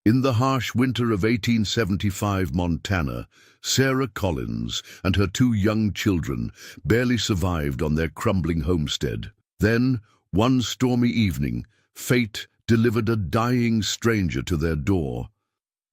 In the harsh winter of 1875 Montana, Sarah Collins and her two young children barely survived on their crumbling homestead. Then, one stormy evening, fate delivered a dying stranger to their door.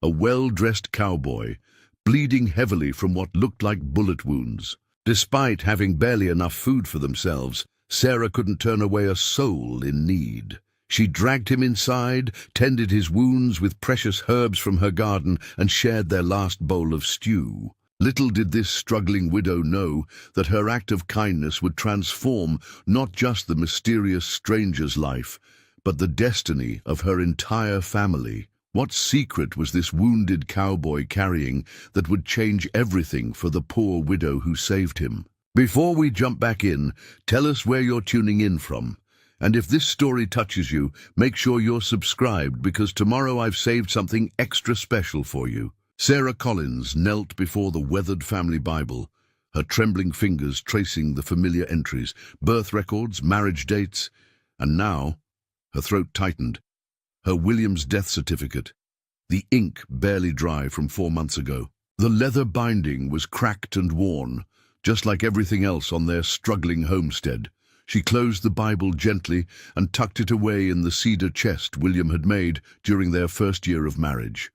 A well-dressed cowboy, bleeding heavily from what looked like bullet wounds. Despite having barely enough food for themselves, Sarah couldn't turn away a soul in need. She dragged him inside, tended his wounds with precious herbs from her garden, and shared their last bowl of stew. Little did this struggling widow know that her act of kindness would transform not just the mysterious stranger's life, but the destiny of her entire family. What secret was this wounded cowboy carrying that would change everything for the poor widow who saved him? Before we jump back in, tell us where you're tuning in from. And if this story touches you, make sure you're subscribed, because tomorrow I've saved something extra special for you. Sarah Collins knelt before the weathered family Bible, her trembling fingers tracing the familiar entries, birth records, marriage dates, and now her throat tightened. Her William's death certificate, the ink barely dry from 4 months ago. The leather binding was cracked and worn, just like everything else on their struggling homestead. She closed the Bible gently and tucked it away in the cedar chest William had made during their first year of marriage.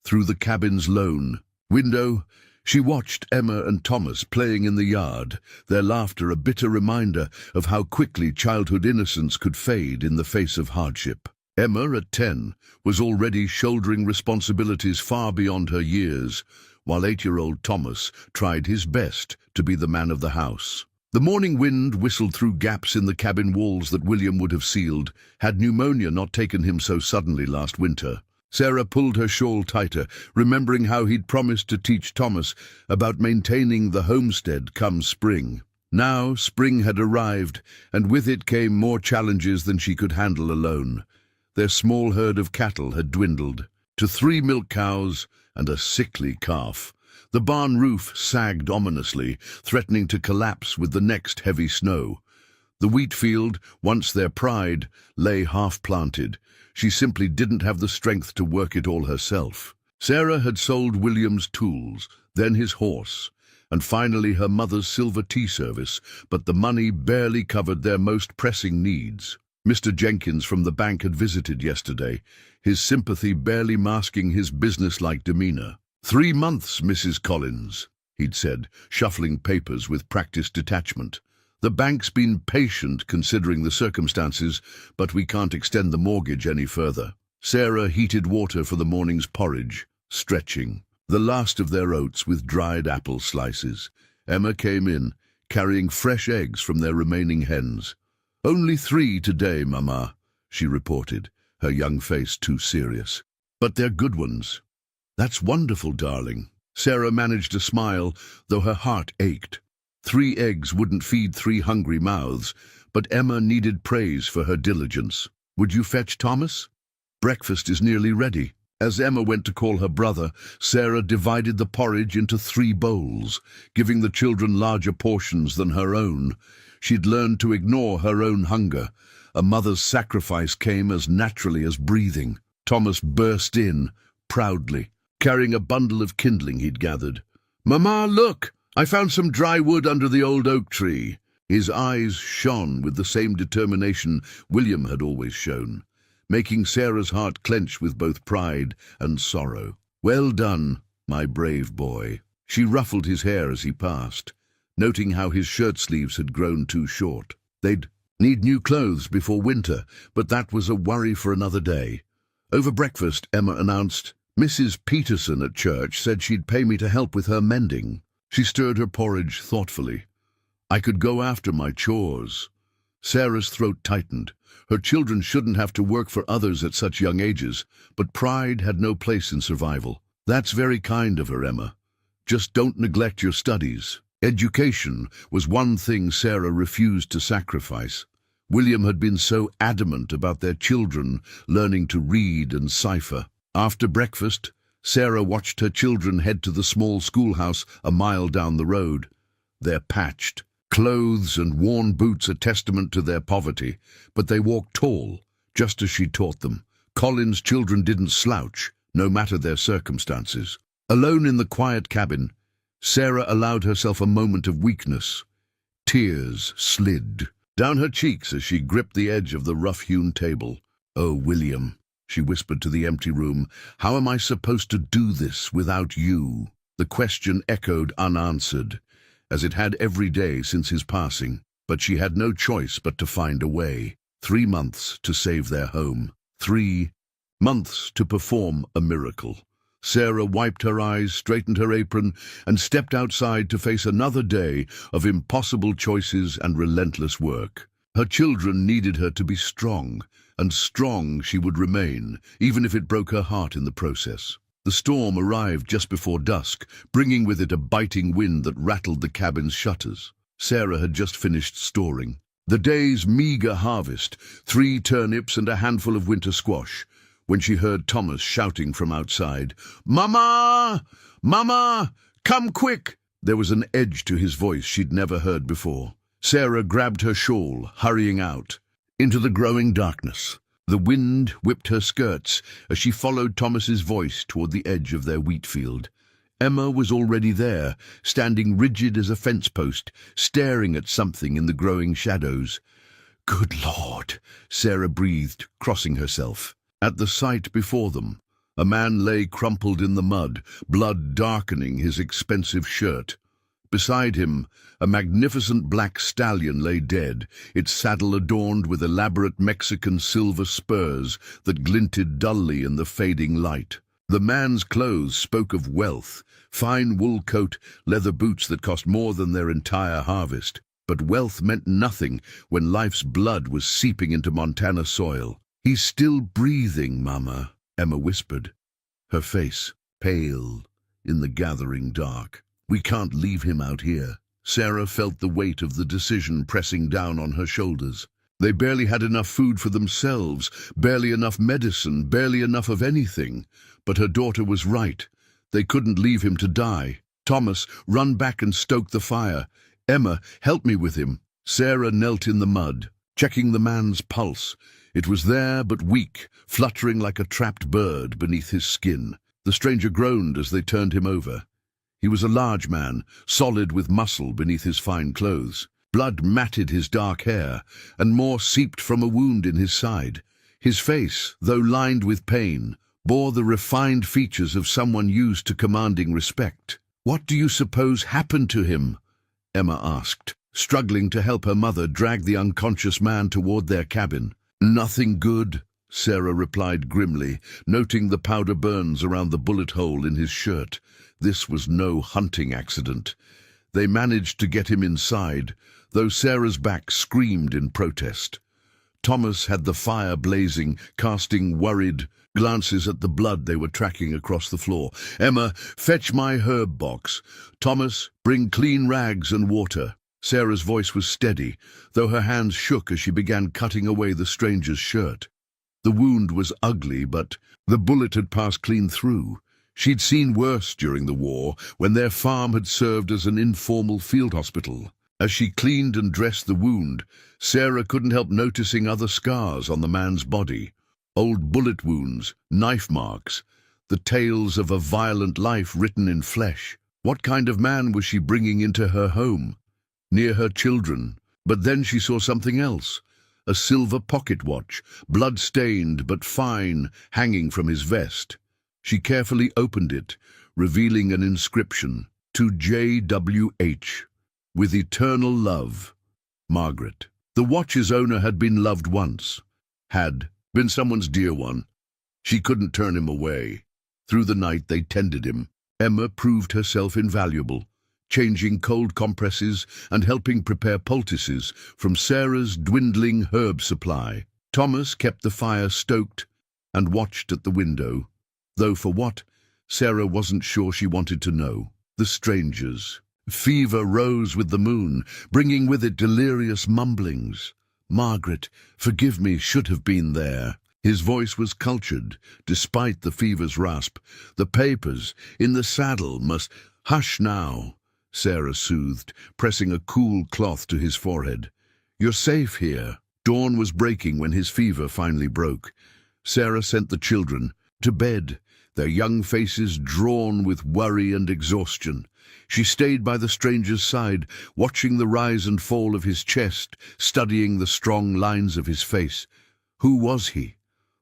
Through the cabin's lone window, she watched Emma and Thomas playing in the yard, their laughter a bitter reminder of how quickly childhood innocence could fade in the face of hardship. Emma, at 10, was already shouldering responsibilities far beyond her years, while 8-year-old Thomas tried his best to be the man of the house. The morning wind whistled through gaps in the cabin walls that William would have sealed, had pneumonia not taken him so suddenly last winter. Sarah pulled her shawl tighter, remembering how he'd promised to teach Thomas about maintaining the homestead come spring. Now spring had arrived, and with it came more challenges than she could handle alone. Their small herd of cattle had dwindled to 3 milk cows and a sickly calf. The barn roof sagged ominously, threatening to collapse with the next heavy snow. The wheat field, once their pride, lay half-planted. She simply didn't have the strength to work it all herself. Sarah had sold William's tools, then his horse, and finally her mother's silver tea service, but the money barely covered their most pressing needs. Mr. Jenkins from the bank had visited yesterday, his sympathy barely masking his businesslike demeanor. 3 months, Mrs. Collins, he'd said, shuffling papers with practiced detachment. The bank's been patient considering the circumstances, but we can't extend the mortgage any further. Sarah heated water for the morning's porridge, stretching. The last of their oats with dried apple slices. Emma came in, carrying fresh eggs from their remaining hens. "Only 3 today, Mama," she reported, her young face too serious. "But they're good ones." "That's wonderful, darling." Sarah managed a smile, though her heart ached. 3 eggs wouldn't feed 3 hungry mouths, but Emma needed praise for her diligence. "Would you fetch Thomas? Breakfast is nearly ready." As Emma went to call her brother, Sarah divided the porridge into 3 bowls, giving the children larger portions than her own. She'd learned to ignore her own hunger. A mother's sacrifice came as naturally as breathing. Thomas burst in, proudly, carrying a bundle of kindling he'd gathered. "Mama, look! I found some dry wood under the old oak tree." His eyes shone with the same determination William had always shown, making Sarah's heart clench with both pride and sorrow. "Well done, my brave boy." She ruffled his hair as he passed, noting how his shirt sleeves had grown too short. They'd need new clothes before winter, but that was a worry for another day. Over breakfast, Emma announced, "Mrs. Peterson at church said she'd pay me to help with her mending." She stirred her porridge thoughtfully. "I could go after my chores." Sarah's throat tightened. Her children shouldn't have to work for others at such young ages, but pride had no place in survival. "That's very kind of her, Emma. Just don't neglect your studies." Education was one thing Sarah refused to sacrifice. William had been so adamant about their children learning to read and cipher. After breakfast, Sarah watched her children head to the small schoolhouse a mile down the road. Their patched clothes and worn boots a testament to their poverty, but they walked tall, just as she taught them. Colin's children didn't slouch, no matter their circumstances. Alone in the quiet cabin, Sarah allowed herself a moment of weakness. Tears slid down her cheeks as she gripped the edge of the rough-hewn table. "Oh, William," she whispered to the empty room, "how am I supposed to do this without you?" The question echoed unanswered, as it had every day since his passing. But she had no choice but to find a way. 3 months to save their home. 3 months to perform a miracle. Sarah wiped her eyes, straightened her apron, and stepped outside to face another day of impossible choices and relentless work. Her children needed her to be strong, and strong she would remain, even if it broke her heart in the process. The storm arrived just before dusk, bringing with it a biting wind that rattled the cabin's shutters. Sarah had just finished storing the day's meager harvest, 3 turnips and a handful of winter squash, when she heard Thomas shouting from outside, "Mama! Mama! Come quick!" There was an edge to his voice she'd never heard before. Sarah grabbed her shawl, hurrying out into the growing darkness. The wind whipped her skirts as she followed Thomas's voice toward the edge of their wheat field. Emma was already there, standing rigid as a fence post, staring at something in the growing shadows. "Good Lord," Sarah breathed, crossing herself. At the sight before them, a man lay crumpled in the mud, blood darkening his expensive shirt. Beside him, a magnificent black stallion lay dead, its saddle adorned with elaborate Mexican silver spurs that glinted dully in the fading light. The man's clothes spoke of wealth, fine wool coat, leather boots that cost more than their entire harvest. But wealth meant nothing when life's blood was seeping into Montana soil. "He's still breathing, Mama," Emma whispered, her face pale in the gathering dark. "We can't leave him out here." Sarah felt the weight of the decision pressing down on her shoulders. They barely had enough food for themselves, barely enough medicine, barely enough of anything. But her daughter was right. They couldn't leave him to die. "Thomas, run back and stoke the fire. Emma, help me with him." Sarah knelt in the mud, checking the man's pulse. It was there, but weak, fluttering like a trapped bird beneath his skin. The stranger groaned as they turned him over. He was a large man, solid with muscle beneath his fine clothes. Blood matted his dark hair, and more seeped from a wound in his side. His face, though lined with pain, bore the refined features of someone used to commanding respect. "What do you suppose happened to him?" Emma asked, struggling to help her mother drag the unconscious man toward their cabin. "Nothing good," Sarah replied grimly, noting the powder burns around the bullet hole in his shirt. This was no hunting accident. They managed to get him inside, though Sarah's back screamed in protest. Thomas had the fire blazing, casting worried glances at the blood they were tracking across the floor. "Emma, fetch my herb box. Thomas, bring clean rags and water." Sarah's voice was steady, though her hands shook as she began cutting away the stranger's shirt. The wound was ugly, but the bullet had passed clean through. She'd seen worse during the war, when their farm had served as an informal field hospital. As she cleaned and dressed the wound, Sarah couldn't help noticing other scars on the man's body. Old bullet wounds, knife marks, the tales of a violent life written in flesh. What kind of man was she bringing into her home, near her children? But then she saw something else. A silver pocket watch, blood-stained but fine, hanging from his vest. She carefully opened it, revealing an inscription, "To J.W.H. with eternal love, Margaret." The watch's owner had been loved once, had been someone's dear one. She couldn't turn him away. Through the night they tended him. Emma proved herself invaluable, changing cold compresses and helping prepare poultices from Sarah's dwindling herb supply. Thomas kept the fire stoked and watched at the window, though for what, Sarah wasn't sure she wanted to know. The strangers. Fever rose with the moon, bringing with it delirious mumblings. "Margaret, forgive me, should have been there." His voice was cultured, despite the fever's rasp. "The papers in the saddle must—" "Hush now," Sarah soothed, pressing a cool cloth to his forehead. "You're safe here." Dawn was breaking when his fever finally broke. Sarah sent the children to bed, their young faces drawn with worry and exhaustion. She stayed by the stranger's side, watching the rise and fall of his chest, studying the strong lines of his face. Who was he?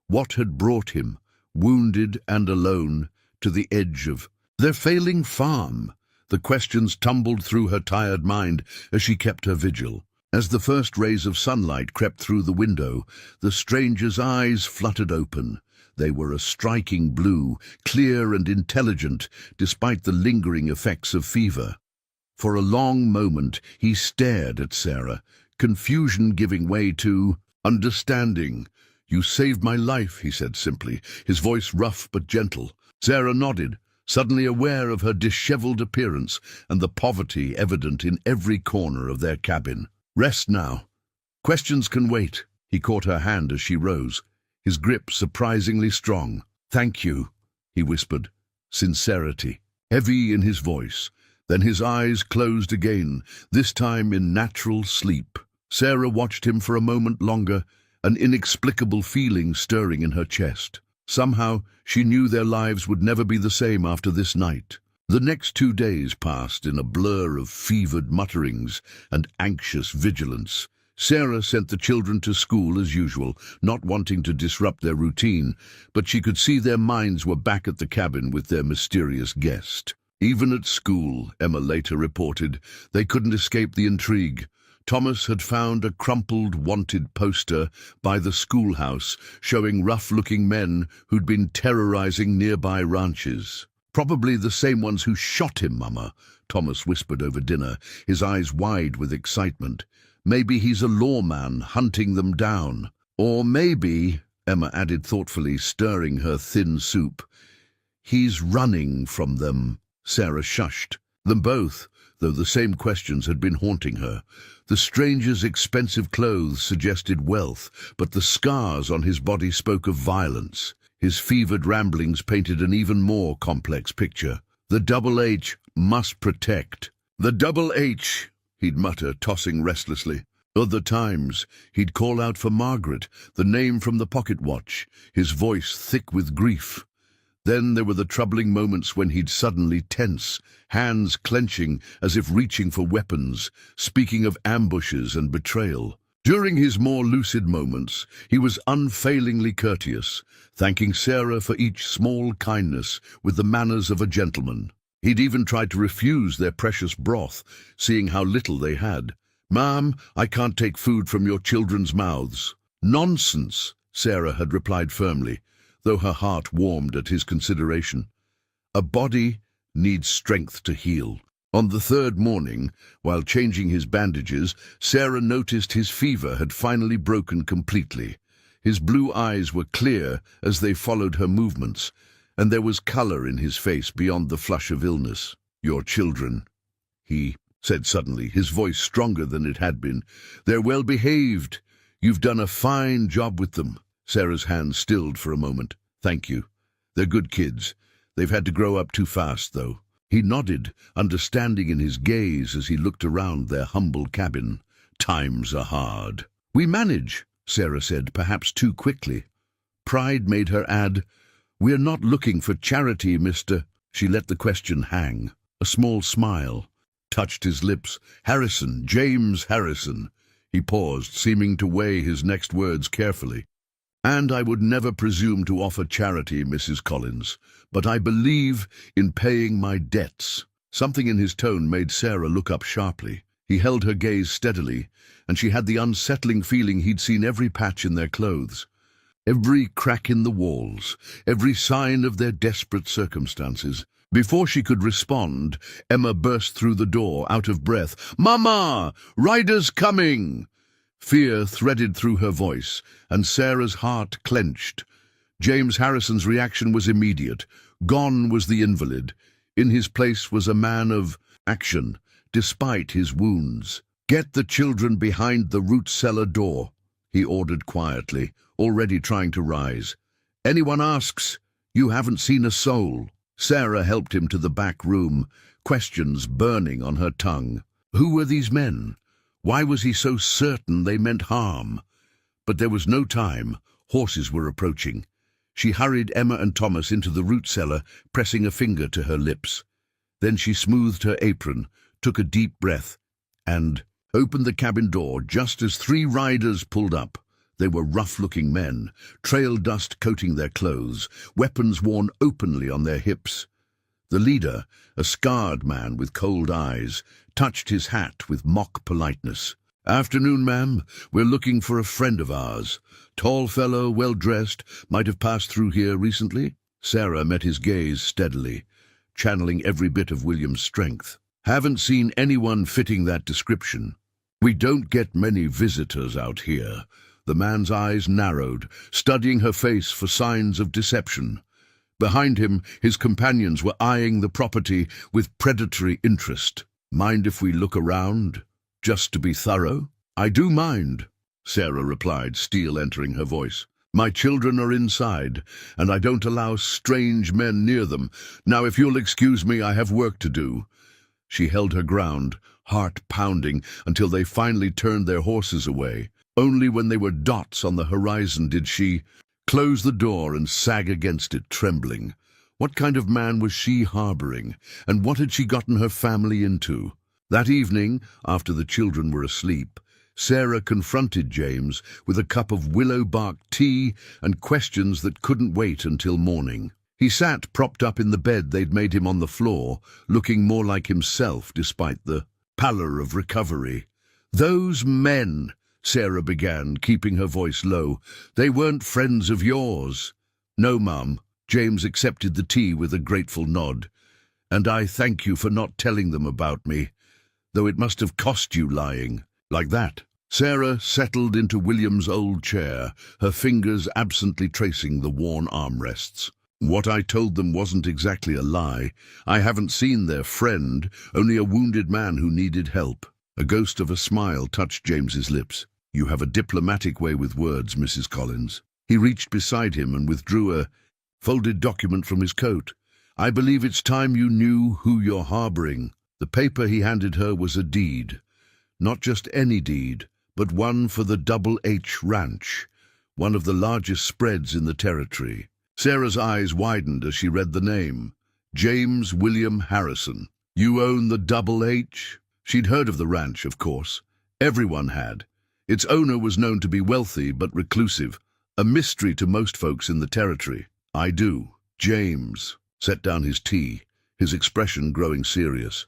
What had brought him, wounded and alone, to the edge of their failing farm? The questions tumbled through her tired mind as she kept her vigil. As the first rays of sunlight crept through the window, the stranger's eyes fluttered open. They were a striking blue, clear and intelligent, despite the lingering effects of fever. For a long moment he stared at Sarah, confusion giving way to understanding. "You saved my life," he said simply, his voice rough but gentle. Sarah nodded, suddenly aware of her disheveled appearance and the poverty evident in every corner of their cabin. "Rest now. Questions can wait." He caught her hand as she rose, his grip surprisingly strong. "Thank you," he whispered, sincerity heavy in his voice. Then his eyes closed again, this time in natural sleep. Sarah watched him for a moment longer, an inexplicable feeling stirring in her chest. Somehow, she knew their lives would never be the same after this night. The next 2 days passed in a blur of fevered mutterings and anxious vigilance. Sarah sent the children to school as usual, not wanting to disrupt their routine, but she could see their minds were back at the cabin with their mysterious guest. Even at school, Emma later reported, they couldn't escape the intrigue. Thomas had found a crumpled wanted poster by the schoolhouse showing rough-looking men who'd been terrorizing nearby ranches. "Probably the same ones who shot him, Mama," Thomas whispered over dinner, his eyes wide with excitement. "Maybe he's a lawman hunting them down. Or maybe," Emma added thoughtfully, stirring her thin soup, "he's running from them." Sarah shushed them both, though the same questions had been haunting her. The stranger's expensive clothes suggested wealth, but the scars on his body spoke of violence. His fevered ramblings painted an even more complex picture. "The double H must protect." "The double H," he'd mutter, tossing restlessly. Other times, he'd call out for Margaret, the name from the pocket watch, his voice thick with grief. Then there were the troubling moments when he'd suddenly tense, hands clenching as if reaching for weapons, speaking of ambushes and betrayal. During his more lucid moments, he was unfailingly courteous, thanking Sarah for each small kindness with the manners of a gentleman. He'd even tried to refuse their precious broth, seeing how little they had. "Ma'am, I can't take food from your children's mouths." "Nonsense," Sarah had replied firmly, though her heart warmed at his consideration. A body needs strength to heal. On the third morning, while changing his bandages, Sarah noticed his fever had finally broken completely. His blue eyes were clear as they followed her movements, and there was color in his face beyond the flush of illness. "Your children," he said suddenly, his voice stronger than it had been. "They're well behaved. You've done a fine job with them." Sarah's hand stilled for a moment. "Thank you. They're good kids. They've had to grow up too fast, though." He nodded, understanding in his gaze as he looked around their humble cabin. "Times are hard." "We manage," Sarah said, perhaps too quickly. Pride made her add, "We're not looking for charity, Mr." She let the question hang. A small smile touched his lips. "Harrison, James Harrison." He paused, seeming to weigh his next words carefully. "And I would never presume to offer charity, Mrs. Collins, but I believe in paying my debts." Something in his tone made Sarah look up sharply. He held her gaze steadily, and she had the unsettling feeling he'd seen every patch in their clothes, every crack in the walls, every sign of their desperate circumstances. Before she could respond, Emma burst through the door, out of breath. "Mama! Ryder's coming!" Fear threaded through her voice, and Sarah's heart clenched. James Harrison's reaction was immediate. Gone was the invalid. In his place was a man of action, despite his wounds. "Get the children behind the root cellar door," he ordered quietly, already trying to rise. "Anyone asks, you haven't seen a soul." Sarah helped him to the back room, questions burning on her tongue. Who were these men? Why was he so certain they meant harm? But there was no time. Horses were approaching. She hurried Emma and Thomas into the root cellar, pressing a finger to her lips. Then she smoothed her apron, took a deep breath, and opened the cabin door just as 3 riders pulled up. They were rough-looking men, trail dust coating their clothes, weapons worn openly on their hips. The leader, a scarred man with cold eyes, touched his hat with mock politeness. "Afternoon, ma'am. We're looking for a friend of ours. Tall fellow, well-dressed, might have passed through here recently." Sarah met his gaze steadily, channeling every bit of William's strength. "Haven't seen anyone fitting that description. We don't get many visitors out here." The man's eyes narrowed, studying her face for signs of deception. Behind him, his companions were eyeing the property with predatory interest. "Mind if we look around, just to be thorough?" "I do mind," Sarah replied, steel entering her voice. "My children are inside, and I don't allow strange men near them. Now, if you'll excuse me, I have work to do." She held her ground, heart pounding, until they finally turned their horses away. Only when they were dots on the horizon did she close the door and sag against it, trembling. What kind of man was she harboring, and what had she gotten her family into? That evening, after the children were asleep, Sarah confronted James with a cup of willow bark tea and questions that couldn't wait until morning. He sat propped up in the bed they'd made him on the floor, looking more like himself despite the pallor of recovery. "Those men," Sarah began, keeping her voice low, "they weren't friends of yours." "No, Mum." James accepted the tea with a grateful nod. "And I thank you for not telling them about me, though it must have cost you lying." "Like that." Sarah settled into William's old chair, her fingers absently tracing the worn armrests. "What I told them wasn't exactly a lie. I haven't seen their friend, only a wounded man who needed help." A ghost of a smile touched James's lips. "You have a diplomatic way with words, Mrs. Collins." He reached beside him and withdrew a folded document from his coat. "I believe it's time you knew who you're harboring." The paper he handed her was a deed. Not just any deed, but one for the Double H Ranch, one of the largest spreads in the territory. Sarah's eyes widened as she read the name. James William Harrison. "You own the Double H?" She'd heard of the ranch, of course. Everyone had. Its owner was known to be wealthy but reclusive, a mystery to most folks in the territory. "I do." James set down his tea, his expression growing serious.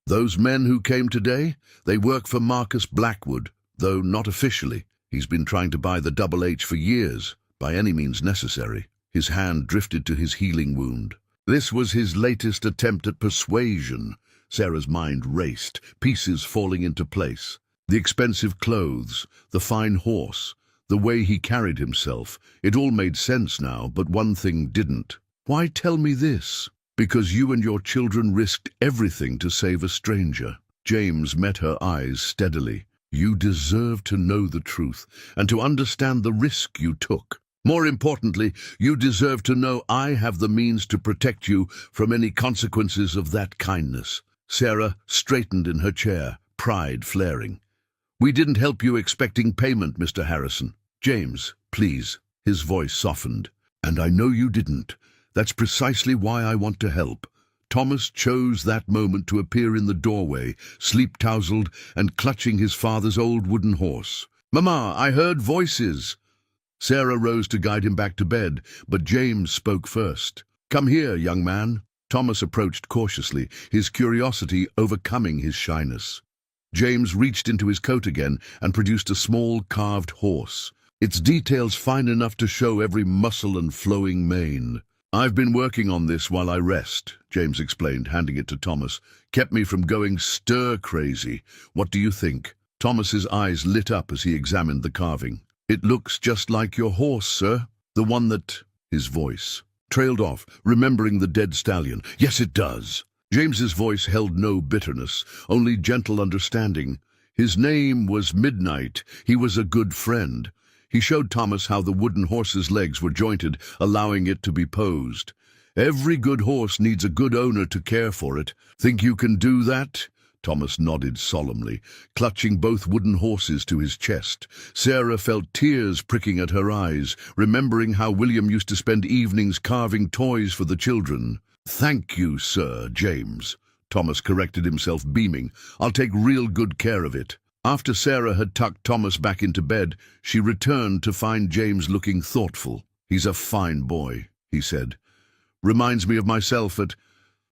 "Those men who came today, they work for Marcus Blackwood, though not officially. He's been trying to buy the Double H for years, by any means necessary." His hand drifted to his healing wound. This was his latest attempt at persuasion. Sarah's mind raced, pieces falling into place. The expensive clothes, the fine horse, the way he carried himself, it all made sense now, but one thing didn't. "Why tell me this?" "Because you and your children risked everything to save a stranger." James met her eyes steadily. "You deserve to know the truth, and to understand the risk you took. More importantly, you deserve to know I have the means to protect you from any consequences of that kindness." Sarah straightened in her chair, pride flaring. "We didn't help you expecting payment, Mr. Harrison." "James, please." His voice softened. "And I know you didn't. That's precisely why I want to help." Thomas chose that moment to appear in the doorway, sleep-tousled and clutching his father's old wooden horse. "Mama, I heard voices." Sarah rose to guide him back to bed, but James spoke first. "Come here, young man." Thomas approached cautiously, his curiosity overcoming his shyness. James reached into his coat again and produced a small carved horse, its details fine enough to show every muscle and flowing mane. "I've been working on this while I rest," James explained, handing it to Thomas. "Kept me from going stir-crazy. What do you think?" Thomas's eyes lit up as he examined the carving. "It looks just like your horse, sir. The one that—" His voice trailed off, remembering the dead stallion. "Yes, it does." James's voice held no bitterness, only gentle understanding. His name was Midnight. He was a good friend. He showed Thomas how the wooden horse's legs were jointed, allowing it to be posed. "Every good horse needs a good owner to care for it. Think you can do that?" Thomas nodded solemnly, clutching both wooden horses to his chest. Sarah felt tears pricking at her eyes, remembering how William used to spend evenings carving toys for the children. "Thank you, Sir James," Thomas corrected himself, beaming. "I'll take real good care of it." After Sarah had tucked Thomas back into bed, she returned to find James looking thoughtful. "He's a fine boy," he said. "Reminds me of myself at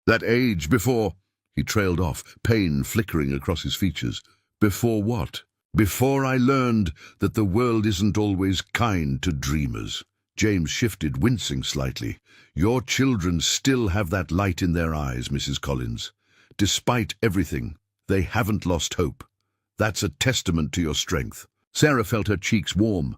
that age before—" He trailed off, pain flickering across his features. "Before what?" "Before I learned that the world isn't always kind to dreamers." James shifted, wincing slightly. "Your children still have that light in their eyes, Mrs. Collins. Despite everything, they haven't lost hope. That's a testament to your strength." Sarah felt her cheeks warm.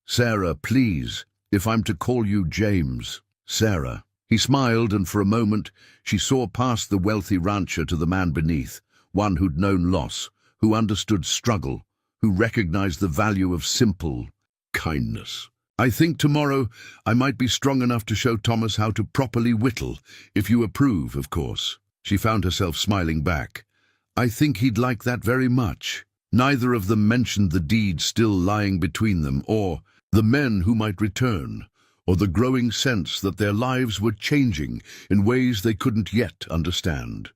"Sarah, please, if I'm to call you James." "Sarah." He smiled, and for a moment she saw past the wealthy rancher to the man beneath, one who'd known loss, who understood struggle, who recognized the value of simple kindness. "I think tomorrow I might be strong enough to show Thomas how to properly whittle, if you approve, of course." She found herself smiling back. "I think he'd like that very much." Neither of them mentioned the deed still lying between them, or the men who might return, or the growing sense that their lives were changing in ways they couldn't yet understand.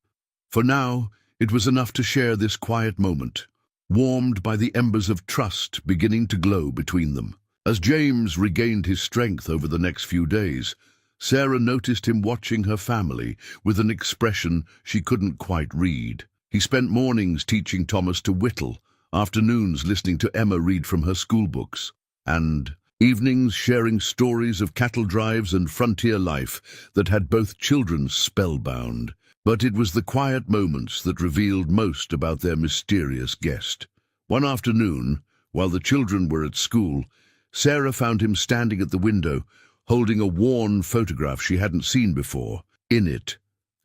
For now, it was enough to share this quiet moment, warmed by the embers of trust beginning to glow between them. As James regained his strength over the next few days, Sarah noticed him watching her family with an expression she couldn't quite read. He spent mornings teaching Thomas to whittle, afternoons listening to Emma read from her schoolbooks, and evenings sharing stories of cattle drives and frontier life that had both children spellbound. But it was the quiet moments that revealed most about their mysterious guest. One afternoon, while the children were at school, Sarah found him standing at the window, holding a worn photograph she hadn't seen before. In it,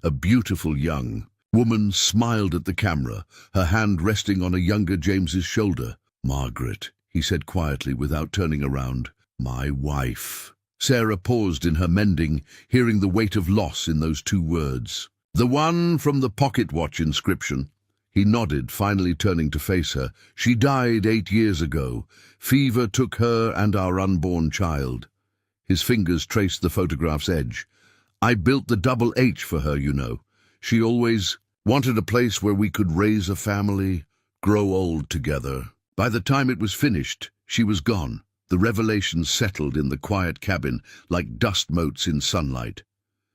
a beautiful young woman smiled at the camera, her hand resting on a younger James's shoulder. "Margaret," he said quietly without turning around. "My wife." Sarah paused in her mending, hearing the weight of loss in those two words. "The one from the pocket watch inscription." He nodded, finally turning to face her. "She died 8 years ago. Fever took her and our unborn child." His fingers traced the photograph's edge. "I built the double H for her, you know. She always wanted a place where we could raise a family, grow old together." By the time it was finished, she was gone. The revelations settled in the quiet cabin like dust motes in sunlight.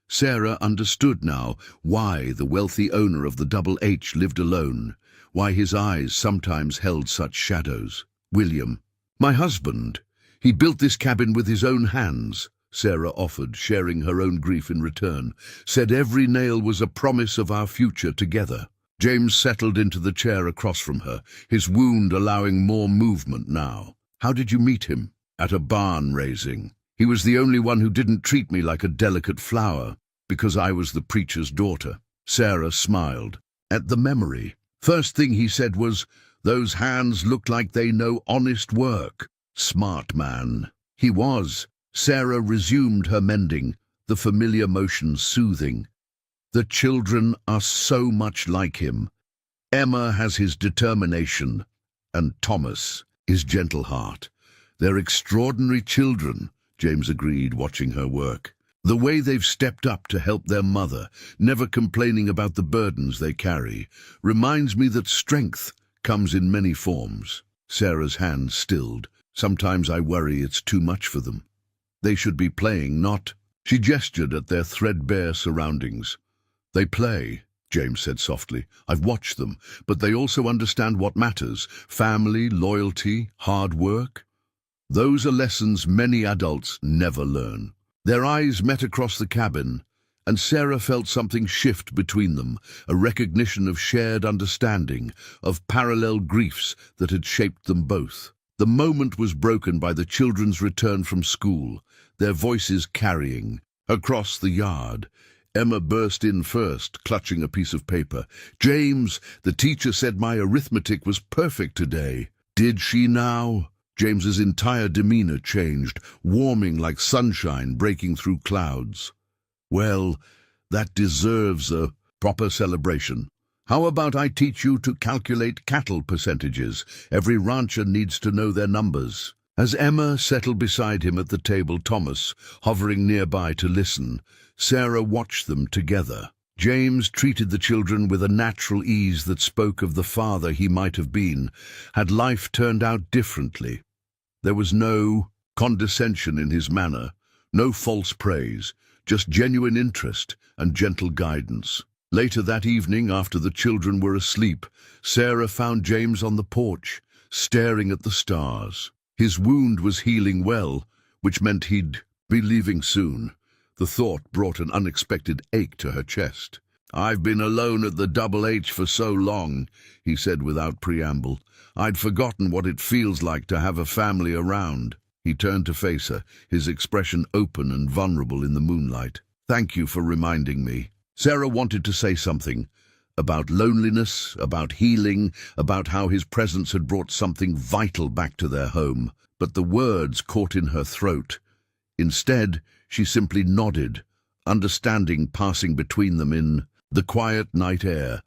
Sarah understood now why the wealthy owner of the double H lived alone, why his eyes sometimes held such shadows. "William, my husband, he built this cabin with his own hands," Sarah offered, sharing her own grief in return. "Said every nail was a promise of our future together." James settled into the chair across from her, his wound allowing more movement now. "How did you meet him?" "At a barn raising. He was the only one who didn't treat me like a delicate flower, because I was the preacher's daughter." Sarah smiled at the memory. "First thing he said was, 'Those hands look like they know honest work.' Smart man." He was. Sarah resumed her mending, the familiar motion soothing. "The children are so much like him. Emma has his determination, and Thomas, his gentle heart. They're extraordinary children," James agreed, watching her work. "The way they've stepped up to help their mother, never complaining about the burdens they carry, reminds me that strength comes in many forms." Sarah's hand stilled. "Sometimes I worry it's too much for them. They should be playing, not—" She gestured at their threadbare surroundings. "They play," James said softly. "I've watched them, but they also understand what matters. Family, loyalty, hard work. Those are lessons many adults never learn." Their eyes met across the cabin, and Sarah felt something shift between them, a recognition of shared understanding, of parallel griefs that had shaped them both. The moment was broken by the children's return from school, their voices carrying. Across the yard, Emma burst in first, clutching a piece of paper. "James, the teacher said my arithmetic was perfect today." "Did she now?" James's entire demeanor changed, warming like sunshine breaking through clouds. "Well, that deserves a proper celebration. How about I teach you to calculate cattle percentages? Every rancher needs to know their numbers." As Emma settled beside him at the table, Thomas, hovering nearby to listen, Sarah watched them together. James treated the children with a natural ease that spoke of the father he might have been, had life turned out differently. There was no condescension in his manner, no false praise, just genuine interest and gentle guidance. Later that evening, after the children were asleep, Sarah found James on the porch, staring at the stars. His wound was healing well, which meant he'd be leaving soon. The thought brought an unexpected ache to her chest. "I've been alone at the Double H for so long," he said without preamble. "I'd forgotten what it feels like to have a family around." He turned to face her, his expression open and vulnerable in the moonlight. "Thank you for reminding me." Sarah wanted to say something about loneliness, about healing, about how his presence had brought something vital back to their home, but the words caught in her throat. Instead, she simply nodded, understanding passing between them in the quiet night air.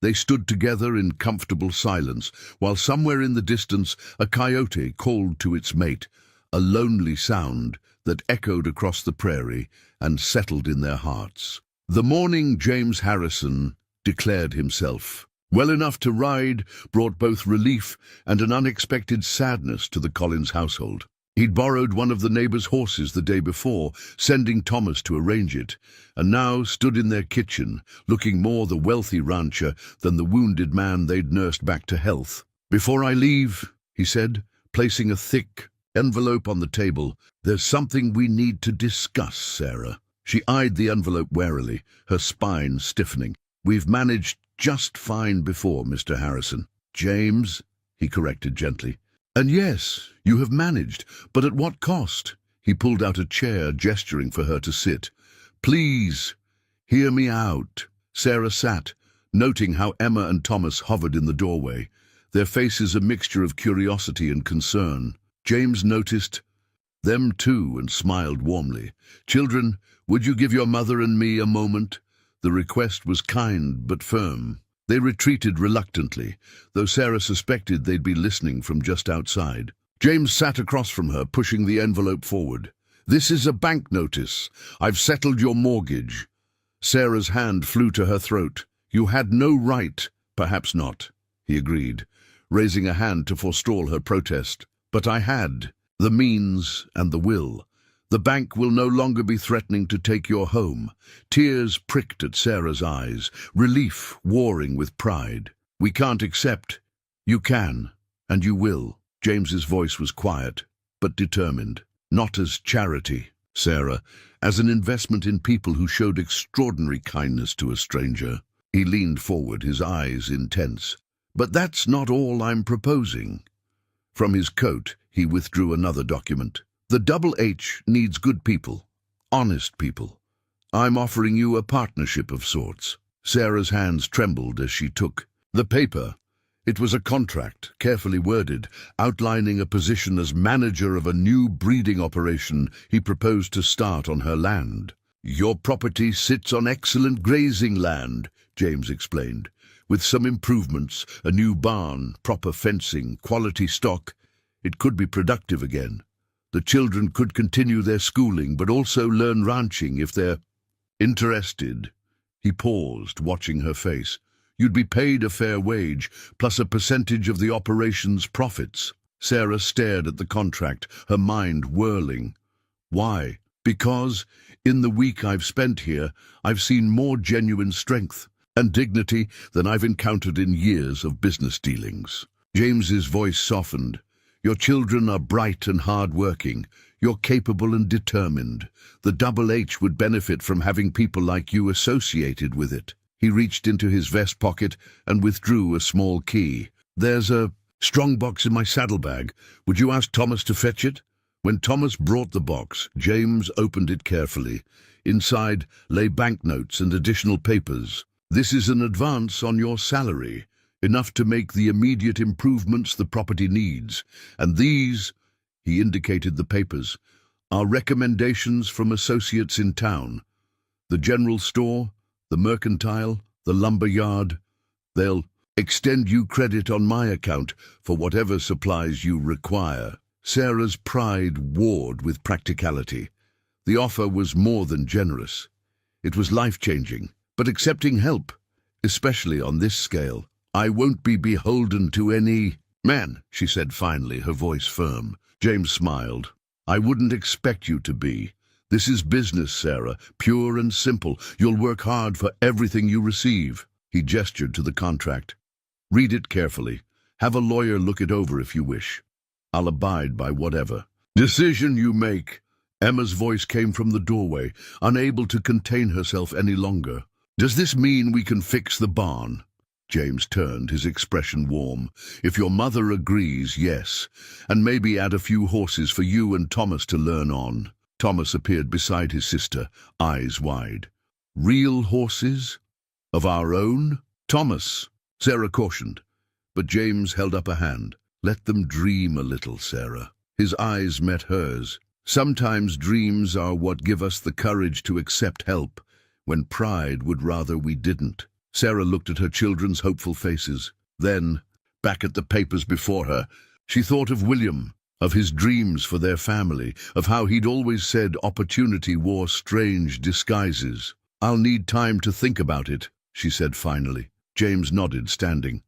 They stood together in comfortable silence, while somewhere in the distance a coyote called to its mate, a lonely sound that echoed across the prairie and settled in their hearts. The morning James Harrison declared himself well enough to ride brought both relief and an unexpected sadness to the Collins household. He'd borrowed one of the neighbors' horses the day before, sending Thomas to arrange it, and now stood in their kitchen, looking more the wealthy rancher than the wounded man they'd nursed back to health. "Before I leave," he said, placing a thick envelope on the table, "there's something we need to discuss, Sarah." She eyed the envelope warily, her spine stiffening. "We've managed just fine before, Mr. Harrison." "James," he corrected gently. "And yes, you have managed, but at what cost?" He pulled out a chair, gesturing for her to sit. "Please, hear me out." Sarah sat, noting how Emma and Thomas hovered in the doorway, their faces a mixture of curiosity and concern. James noticed them too and smiled warmly. "Children, would you give your mother and me a moment?" The request was kind but firm. They retreated reluctantly, though Sarah suspected they'd be listening from just outside. James sat across from her, pushing the envelope forward. "This is a bank notice. I've settled your mortgage." Sarah's hand flew to her throat. "You had no right." "Perhaps not," he agreed, raising a hand to forestall her protest. "But I had the means and the will. The bank will no longer be threatening to take your home." Tears pricked at Sarah's eyes, relief warring with pride. "We can't accept." "You can, and you will." James's voice was quiet, but determined. "Not as charity, Sarah, as an investment in people who showed extraordinary kindness to a stranger." He leaned forward, his eyes intense. "But that's not all I'm proposing." From his coat, he withdrew another document. "The Double H needs good people, honest people. I'm offering you a partnership of sorts." Sarah's hands trembled as she took the paper. It was a contract, carefully worded, outlining a position as manager of a new breeding operation he proposed to start on her land. "Your property sits on excellent grazing land," James explained. "With some improvements, a new barn, proper fencing, quality stock, it could be productive again. The children could continue their schooling, but also learn ranching if they're interested." He paused, watching her face. "You'd be paid a fair wage, plus a percentage of the operation's profits." Sarah stared at the contract, her mind whirling. "Why?" "Because, in the week I've spent here, I've seen more genuine strength and dignity than I've encountered in years of business dealings." James's voice softened. "Your children are bright and hard-working. You're capable and determined. The Double H would benefit from having people like you associated with it." He reached into his vest pocket and withdrew a small key. "There's a strong box in my saddlebag. Would you ask Thomas to fetch it?" When Thomas brought the box, James opened it carefully. Inside lay banknotes and additional papers. "This is an advance on your salary, enough to make the immediate improvements the property needs. And these," he indicated the papers, "are recommendations from associates in town. The general store, the mercantile, the lumber yard. They'll extend you credit on my account for whatever supplies you require. Sarah's pride warred with practicality. The offer was more than generous. It was life-changing, but accepting help, especially on this scale. I won't be beholden to any man, she said finally, her voice firm. James smiled. I wouldn't expect you to be. This is business, Sarah, pure and simple. You'll work hard for everything you receive. He gestured to the contract. Read it carefully. Have a lawyer look it over if you wish. I'll abide by whatever decision you make. Emma's voice came from the doorway, unable to contain herself any longer. Does this mean we can fix the barn? James turned, his expression warm. If your mother agrees, yes, and maybe add a few horses for you and Thomas to learn on. Thomas appeared beside his sister, eyes wide. Real horses? Of our own? Thomas, Sarah cautioned, but James held up a hand. Let them dream a little, Sarah. His eyes met hers. Sometimes dreams are what give us the courage to accept help, when pride would rather we didn't. Sarah looked at her children's hopeful faces. Then, back at the papers before her, she thought of William, of his dreams for their family, of how he'd always said opportunity wore strange disguises. I'll need time to think about it, she said finally. James nodded, standing.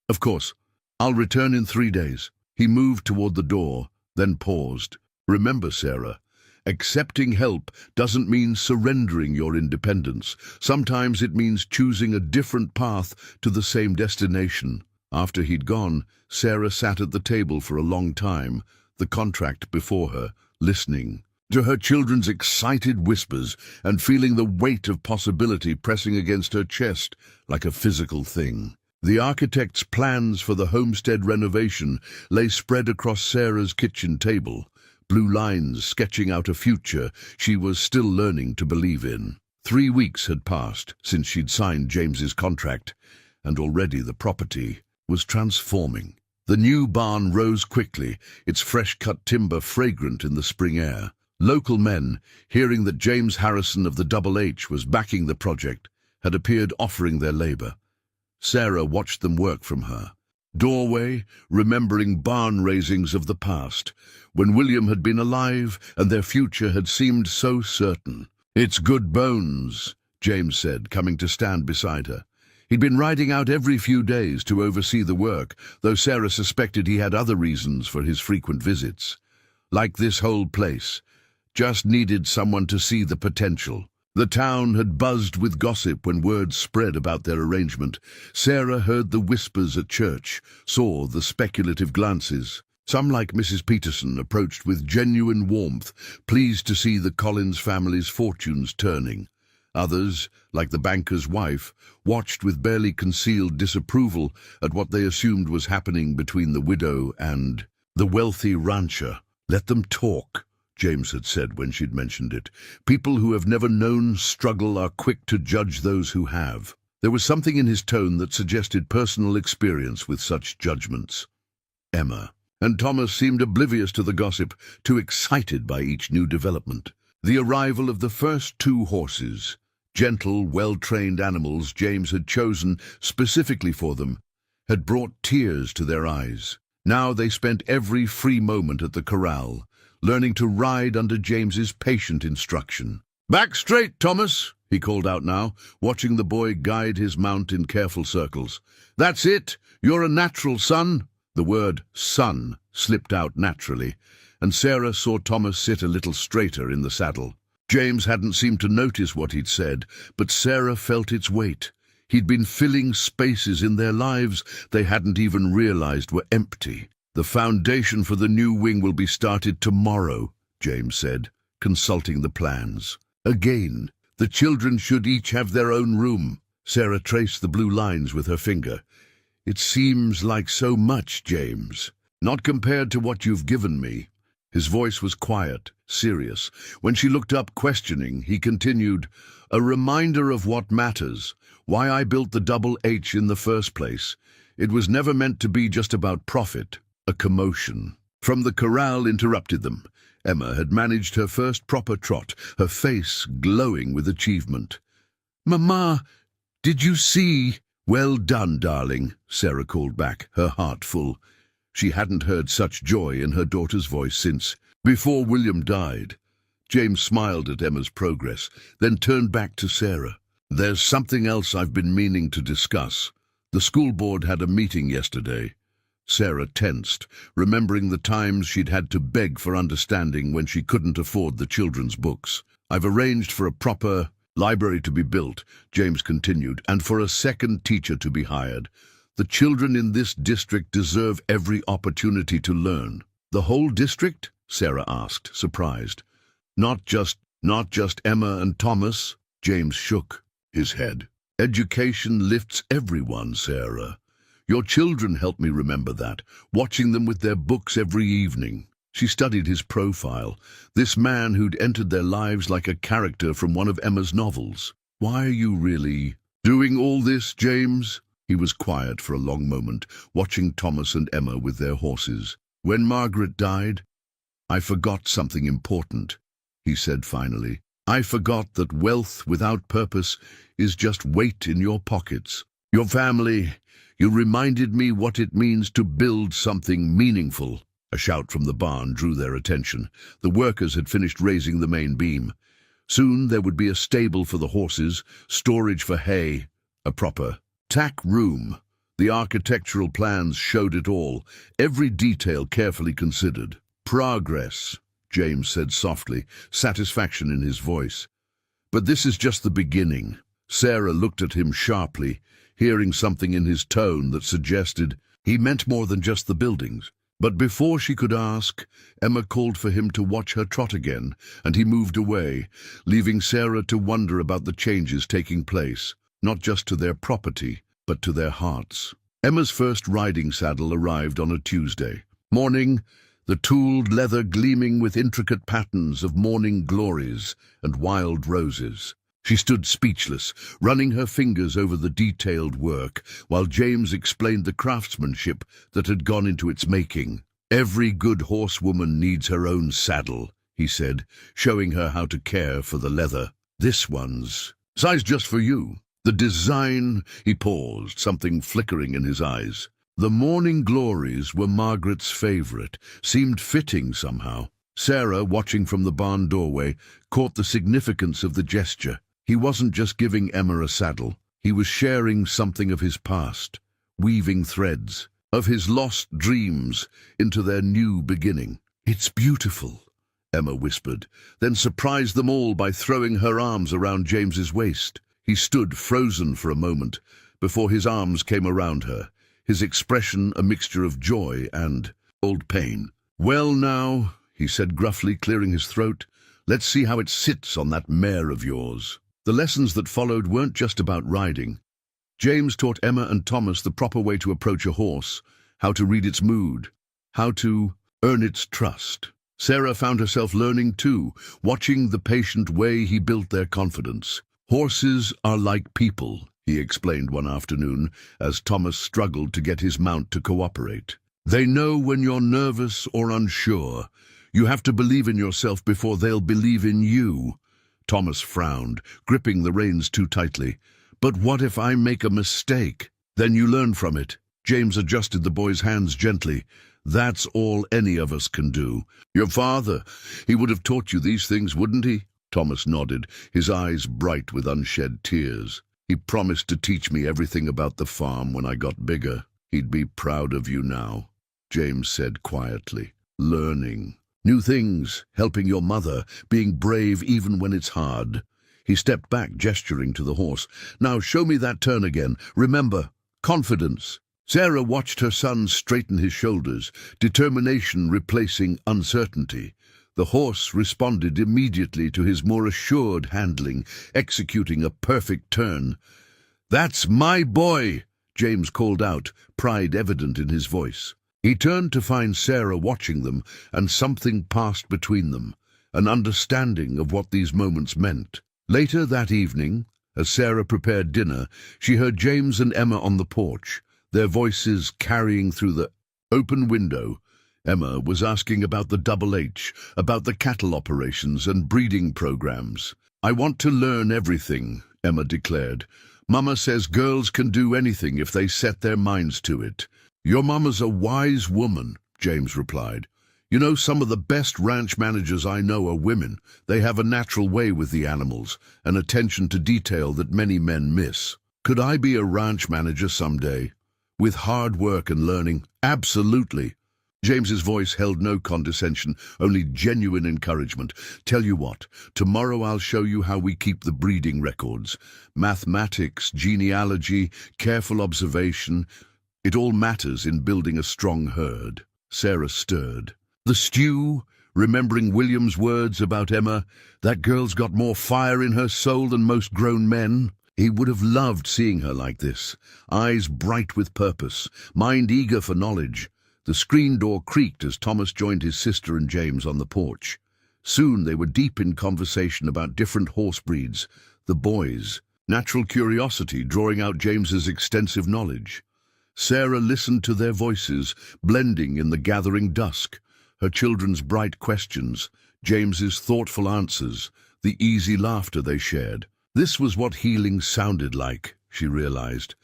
Of course. I'll return in 3 days. He moved toward the door, then paused. Remember, Sarah, accepting help doesn't mean surrendering your independence. Sometimes it means choosing a different path to the same destination. After he'd gone, Sarah sat at the table for a long time, the contract before her, listening to her children's excited whispers and feeling the weight of possibility pressing against her chest like a physical thing. The architect's plans for the homestead renovation lay spread across Sarah's kitchen table, blue lines sketching out a future she was still learning to believe in. 3 weeks had passed since she'd signed James's contract, and already the property was transforming. The new barn rose quickly, its fresh-cut timber fragrant in the spring air. Local men, hearing that James Harrison of the Double H was backing the project, had appeared offering their labor. Sarah watched them work from her doorway, remembering barn raisings of the past, when William had been alive and their future had seemed so certain. It's good bones, James said, coming to stand beside her. He'd been riding out every few days to oversee the work, though Sarah suspected he had other reasons for his frequent visits. Like this whole place, just needed someone to see the potential. The town had buzzed with gossip when word spread about their arrangement. Sarah heard the whispers at church, saw the speculative glances. Some, like Mrs. Peterson, approached with genuine warmth, pleased to see the Collins family's fortunes turning. Others, like the banker's wife, watched with barely concealed disapproval at what they assumed was happening between the widow and the wealthy rancher. Let them talk, James had said when she'd mentioned it. People who have never known struggle are quick to judge those who have. There was something in his tone that suggested personal experience with such judgments. Emma and Thomas seemed oblivious to the gossip, too excited by each new development. The arrival of the first 2 horses, gentle, well-trained animals James had chosen specifically for them, had brought tears to their eyes. Now they spent every free moment at the corral, learning to ride under James's patient instruction. "Back straight, Thomas," he called out now, watching the boy guide his mount in careful circles. "That's it. You're a natural, son." The word son slipped out naturally, and Sarah saw Thomas sit a little straighter in the saddle. James hadn't seemed to notice what he'd said, but Sarah felt its weight. He'd been filling spaces in their lives they hadn't even realized were empty. "The foundation for the new wing will be started tomorrow," James said, consulting the plans. "Again, the children should each have their own room." Sarah traced the blue lines with her finger. "It seems like so much, James. Not compared to what you've given me." His voice was quiet, serious. When she looked up, questioning, he continued, "A reminder of what matters, why I built the Double H in the first place. It was never meant to be just about profit." A commotion from the corral interrupted them. Emma had managed her first proper trot, her face glowing with achievement. "Mama, did you see?" Well done, darling, Sarah called back, her heart full. She hadn't heard such joy in her daughter's voice since before William died. James smiled at Emma's progress, then turned back to Sarah. There's something else I've been meaning to discuss. The school board had a meeting yesterday. Sarah tensed, remembering the times she'd had to beg for understanding when she couldn't afford the children's books. I've arranged for a proper library to be built, James continued, and for a second teacher to be hired. The children in this district deserve every opportunity to learn. The whole district? Sarah asked, surprised. Not just Emma and Thomas? James shook his head. Education lifts everyone, Sarah. Your children help me remember that, watching them with their books every evening. She studied his profile, this man who'd entered their lives like a character from one of Emma's novels. Why are you really doing all this, James? He was quiet for a long moment, watching Thomas and Emma with their horses. When Margaret died, I forgot something important, he said finally. I forgot that wealth without purpose is just weight in your pockets. Your family, you reminded me what it means to build something meaningful. A shout from the barn drew their attention. The workers had finished raising the main beam. Soon there would be a stable for the horses, storage for hay, a proper tack room. The architectural plans showed it all, every detail carefully considered. Progress, James said softly, satisfaction in his voice. But this is just the beginning. Sarah looked at him sharply, hearing something in his tone that suggested he meant more than just the buildings. But before she could ask, Emma called for him to watch her trot again, and he moved away, leaving Sarah to wonder about the changes taking place, not just to their property, but to their hearts. Emma's first riding saddle arrived on a Tuesday morning, the tooled leather gleaming with intricate patterns of morning glories and wild roses. She stood speechless, running her fingers over the detailed work, while James explained the craftsmanship that had gone into its making. Every good horsewoman needs her own saddle, he said, showing her how to care for the leather. This one's size just for you. The design, he paused, something flickering in his eyes. The morning glories were Margaret's favorite, seemed fitting somehow. Sarah, watching from the barn doorway, caught the significance of the gesture. He wasn't just giving Emma a saddle. He was sharing something of his past, weaving threads of his lost dreams into their new beginning. It's beautiful, Emma whispered, then surprised them all by throwing her arms around James's waist. He stood frozen for a moment before his arms came around her, his expression a mixture of joy and old pain. Well now, he said gruffly, clearing his throat, let's see how it sits on that mare of yours. The lessons that followed weren't just about riding. James taught Emma and Thomas the proper way to approach a horse, how to read its mood, how to earn its trust. Sarah found herself learning too, watching the patient way he built their confidence. Horses are like people, he explained one afternoon, as Thomas struggled to get his mount to cooperate. They know when you're nervous or unsure. You have to believe in yourself before they'll believe in you. Thomas frowned, gripping the reins too tightly. But what if I make a mistake? Then you learn from it. James adjusted the boy's hands gently. That's all any of us can do. Your father, he would have taught you these things, wouldn't he? Thomas nodded, his eyes bright with unshed tears. He promised to teach me everything about the farm when I got bigger. He'd be proud of you now, James said quietly. Learning new things, helping your mother, being brave even when it's hard. He stepped back, gesturing to the horse. Now show me that turn again. Remember, confidence. Sarah watched her son straighten his shoulders, determination replacing uncertainty. The horse responded immediately to his more assured handling, executing a perfect turn. That's my boy, James called out, pride evident in his voice. He turned to find Sarah watching them, and something passed between them, an understanding of what these moments meant. Later that evening, as Sarah prepared dinner, she heard James and Emma on the porch, their voices carrying through the open window. Emma was asking about the Double H, about the cattle operations and breeding programs. I want to learn everything, Emma declared. Mama says girls can do anything if they set their minds to it. Your mama's a wise woman, James replied. You know, some of the best ranch managers I know are women. They have a natural way with the animals, an attention to detail that many men miss. Could I be a ranch manager someday? With hard work and learning? Absolutely. James's voice held no condescension, only genuine encouragement. Tell you what, tomorrow I'll show you how we keep the breeding records. Mathematics, genealogy, careful observation. It all matters in building a strong herd. Sarah stirred. The stew, remembering William's words about Emma, that girl's got more fire in her soul than most grown men. He would have loved seeing her like this, eyes bright with purpose, mind eager for knowledge. The screen door creaked as Thomas joined his sister and James on the porch. Soon they were deep in conversation about different horse breeds, the boys, natural curiosity drawing out James's extensive knowledge. Sarah listened to their voices, blending in the gathering dusk, her children's bright questions, James's thoughtful answers, the easy laughter they shared. This was what healing sounded like, she realized.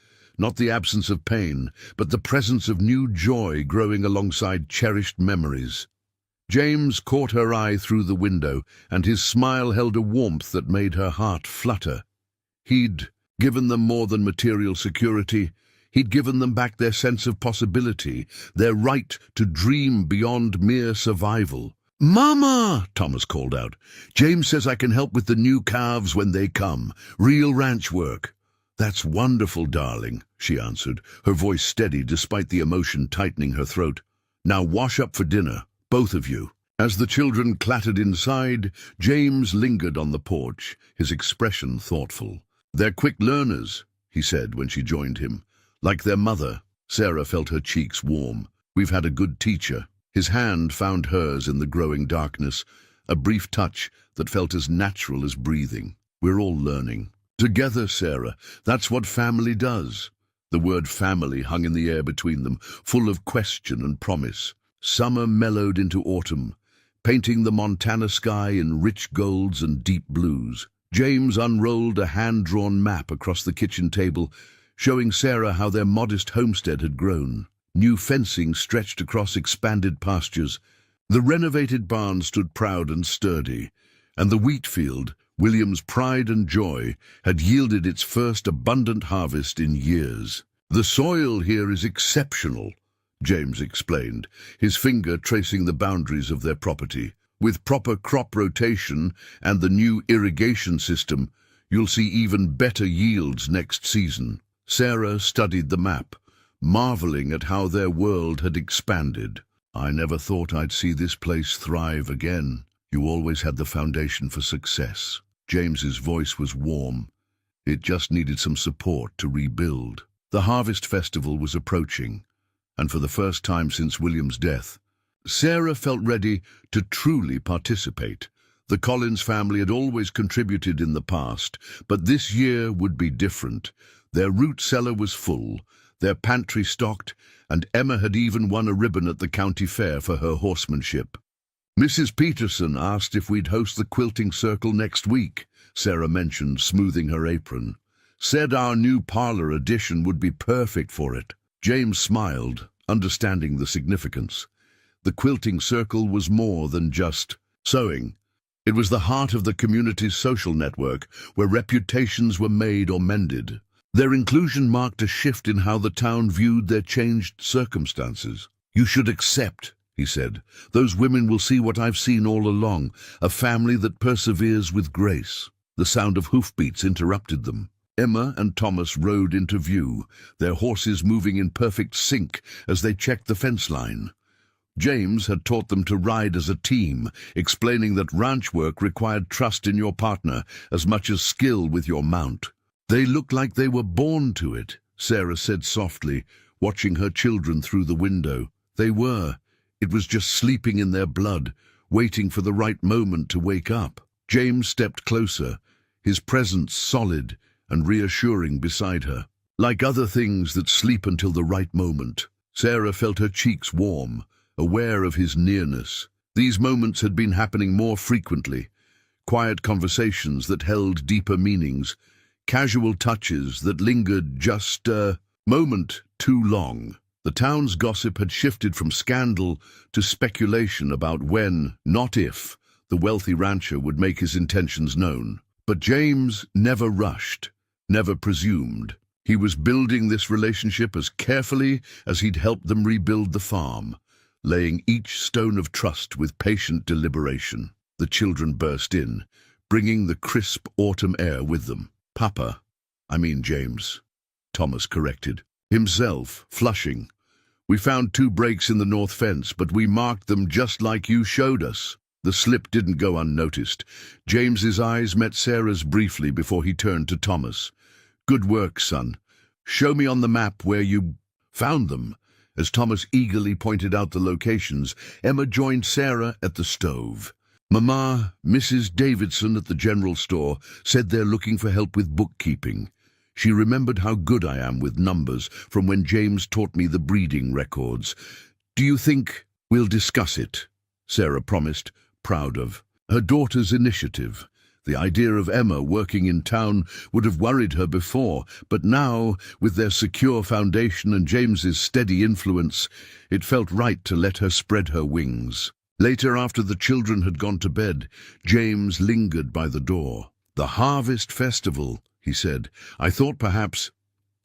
Not the absence of pain, but the presence of new joy growing alongside cherished memories. James caught her eye through the window, and his smile held a warmth that made her heart flutter. He'd given them more than material security. He'd given them back their sense of possibility, their right to dream beyond mere survival. "Mama!" Thomas called out. "James says I can help with the new calves when they come. Real ranch work." "That's wonderful, darling," she answered, her voice steady despite the emotion tightening her throat. "Now wash up for dinner, both of you." As the children clattered inside, James lingered on the porch, his expression thoughtful. "They're quick learners," he said when she joined him. "Like their mother." Sarah felt her cheeks warm. "We've had a good teacher." His hand found hers in the growing darkness, a brief touch that felt as natural as breathing. "We're all learning. Together, Sarah, that's what family does." The word family hung in the air between them, full of question and promise. Summer mellowed into autumn, painting the Montana sky in rich golds and deep blues. James unrolled a hand-drawn map across the kitchen table, showing Sarah how their modest homestead had grown. New fencing stretched across expanded pastures. The renovated barn stood proud and sturdy, and the wheat field, William's pride and joy, had yielded its first abundant harvest in years. "The soil here is exceptional," James explained, his finger tracing the boundaries of their property. "With proper crop rotation and the new irrigation system, you'll see even better yields next season." Sarah studied the map, marveling at how their world had expanded. "I never thought I'd see this place thrive again. You always had the foundation for success." James's voice was warm. It just needed some support to rebuild. The harvest festival was approaching, and for the first time since William's death, Sarah felt ready to truly participate. The Collins family had always contributed in the past, but this year would be different. Their root cellar was full, their pantry stocked, and Emma had even won a ribbon at the county fair for her horsemanship. "Mrs. Peterson asked if we'd host the quilting circle next week," Sarah mentioned, smoothing her apron. "Said our new parlor addition would be perfect for it." James smiled, understanding the significance. The quilting circle was more than just sewing. It was the heart of the community's social network, where reputations were made or mended. Their inclusion marked a shift in how the town viewed their changed circumstances. "You should accept," he said. "Those women will see what I've seen all along, a family that perseveres with grace." The sound of hoofbeats interrupted them. Emma and Thomas rode into view, their horses moving in perfect sync as they checked the fence line. James had taught them to ride as a team, explaining that ranch work required trust in your partner as much as skill with your mount. "They looked like they were born to it," Sarah said softly, watching her children through the window. "They were. It was just sleeping in their blood, waiting for the right moment to wake up." James stepped closer, his presence solid and reassuring beside her. Like other things that sleep until the right moment, Sarah felt her cheeks warm, aware of his nearness. These moments had been happening more frequently, quiet conversations that held deeper meanings, casual touches that lingered just a moment too long. The town's gossip had shifted from scandal to speculation about when, not if, the wealthy rancher would make his intentions known. But James never rushed, never presumed. He was building this relationship as carefully as he'd helped them rebuild the farm, laying each stone of trust with patient deliberation. The children burst in, bringing the crisp autumn air with them. "Papa, I mean James," Thomas corrected, himself flushing. "We found 2 breaks in the north fence, but we marked them just like you showed us." The slip didn't go unnoticed. James's eyes met Sarah's briefly before he turned to Thomas. "Good work, son. Show me on the map where you found them." As Thomas eagerly pointed out the locations, Emma joined Sarah at the stove. "Mama, Mrs. Davidson at the general store said they're looking for help with bookkeeping. She remembered how good I am with numbers from when James taught me the breeding records. Do you think we'll discuss it?" Sarah promised, proud of her daughter's initiative. The idea of Emma working in town would have worried her before, but now, with their secure foundation and James's steady influence, it felt right to let her spread her wings. Later, after the children had gone to bed, James lingered by the door. "The Harvest Festival," he said. "I thought perhaps,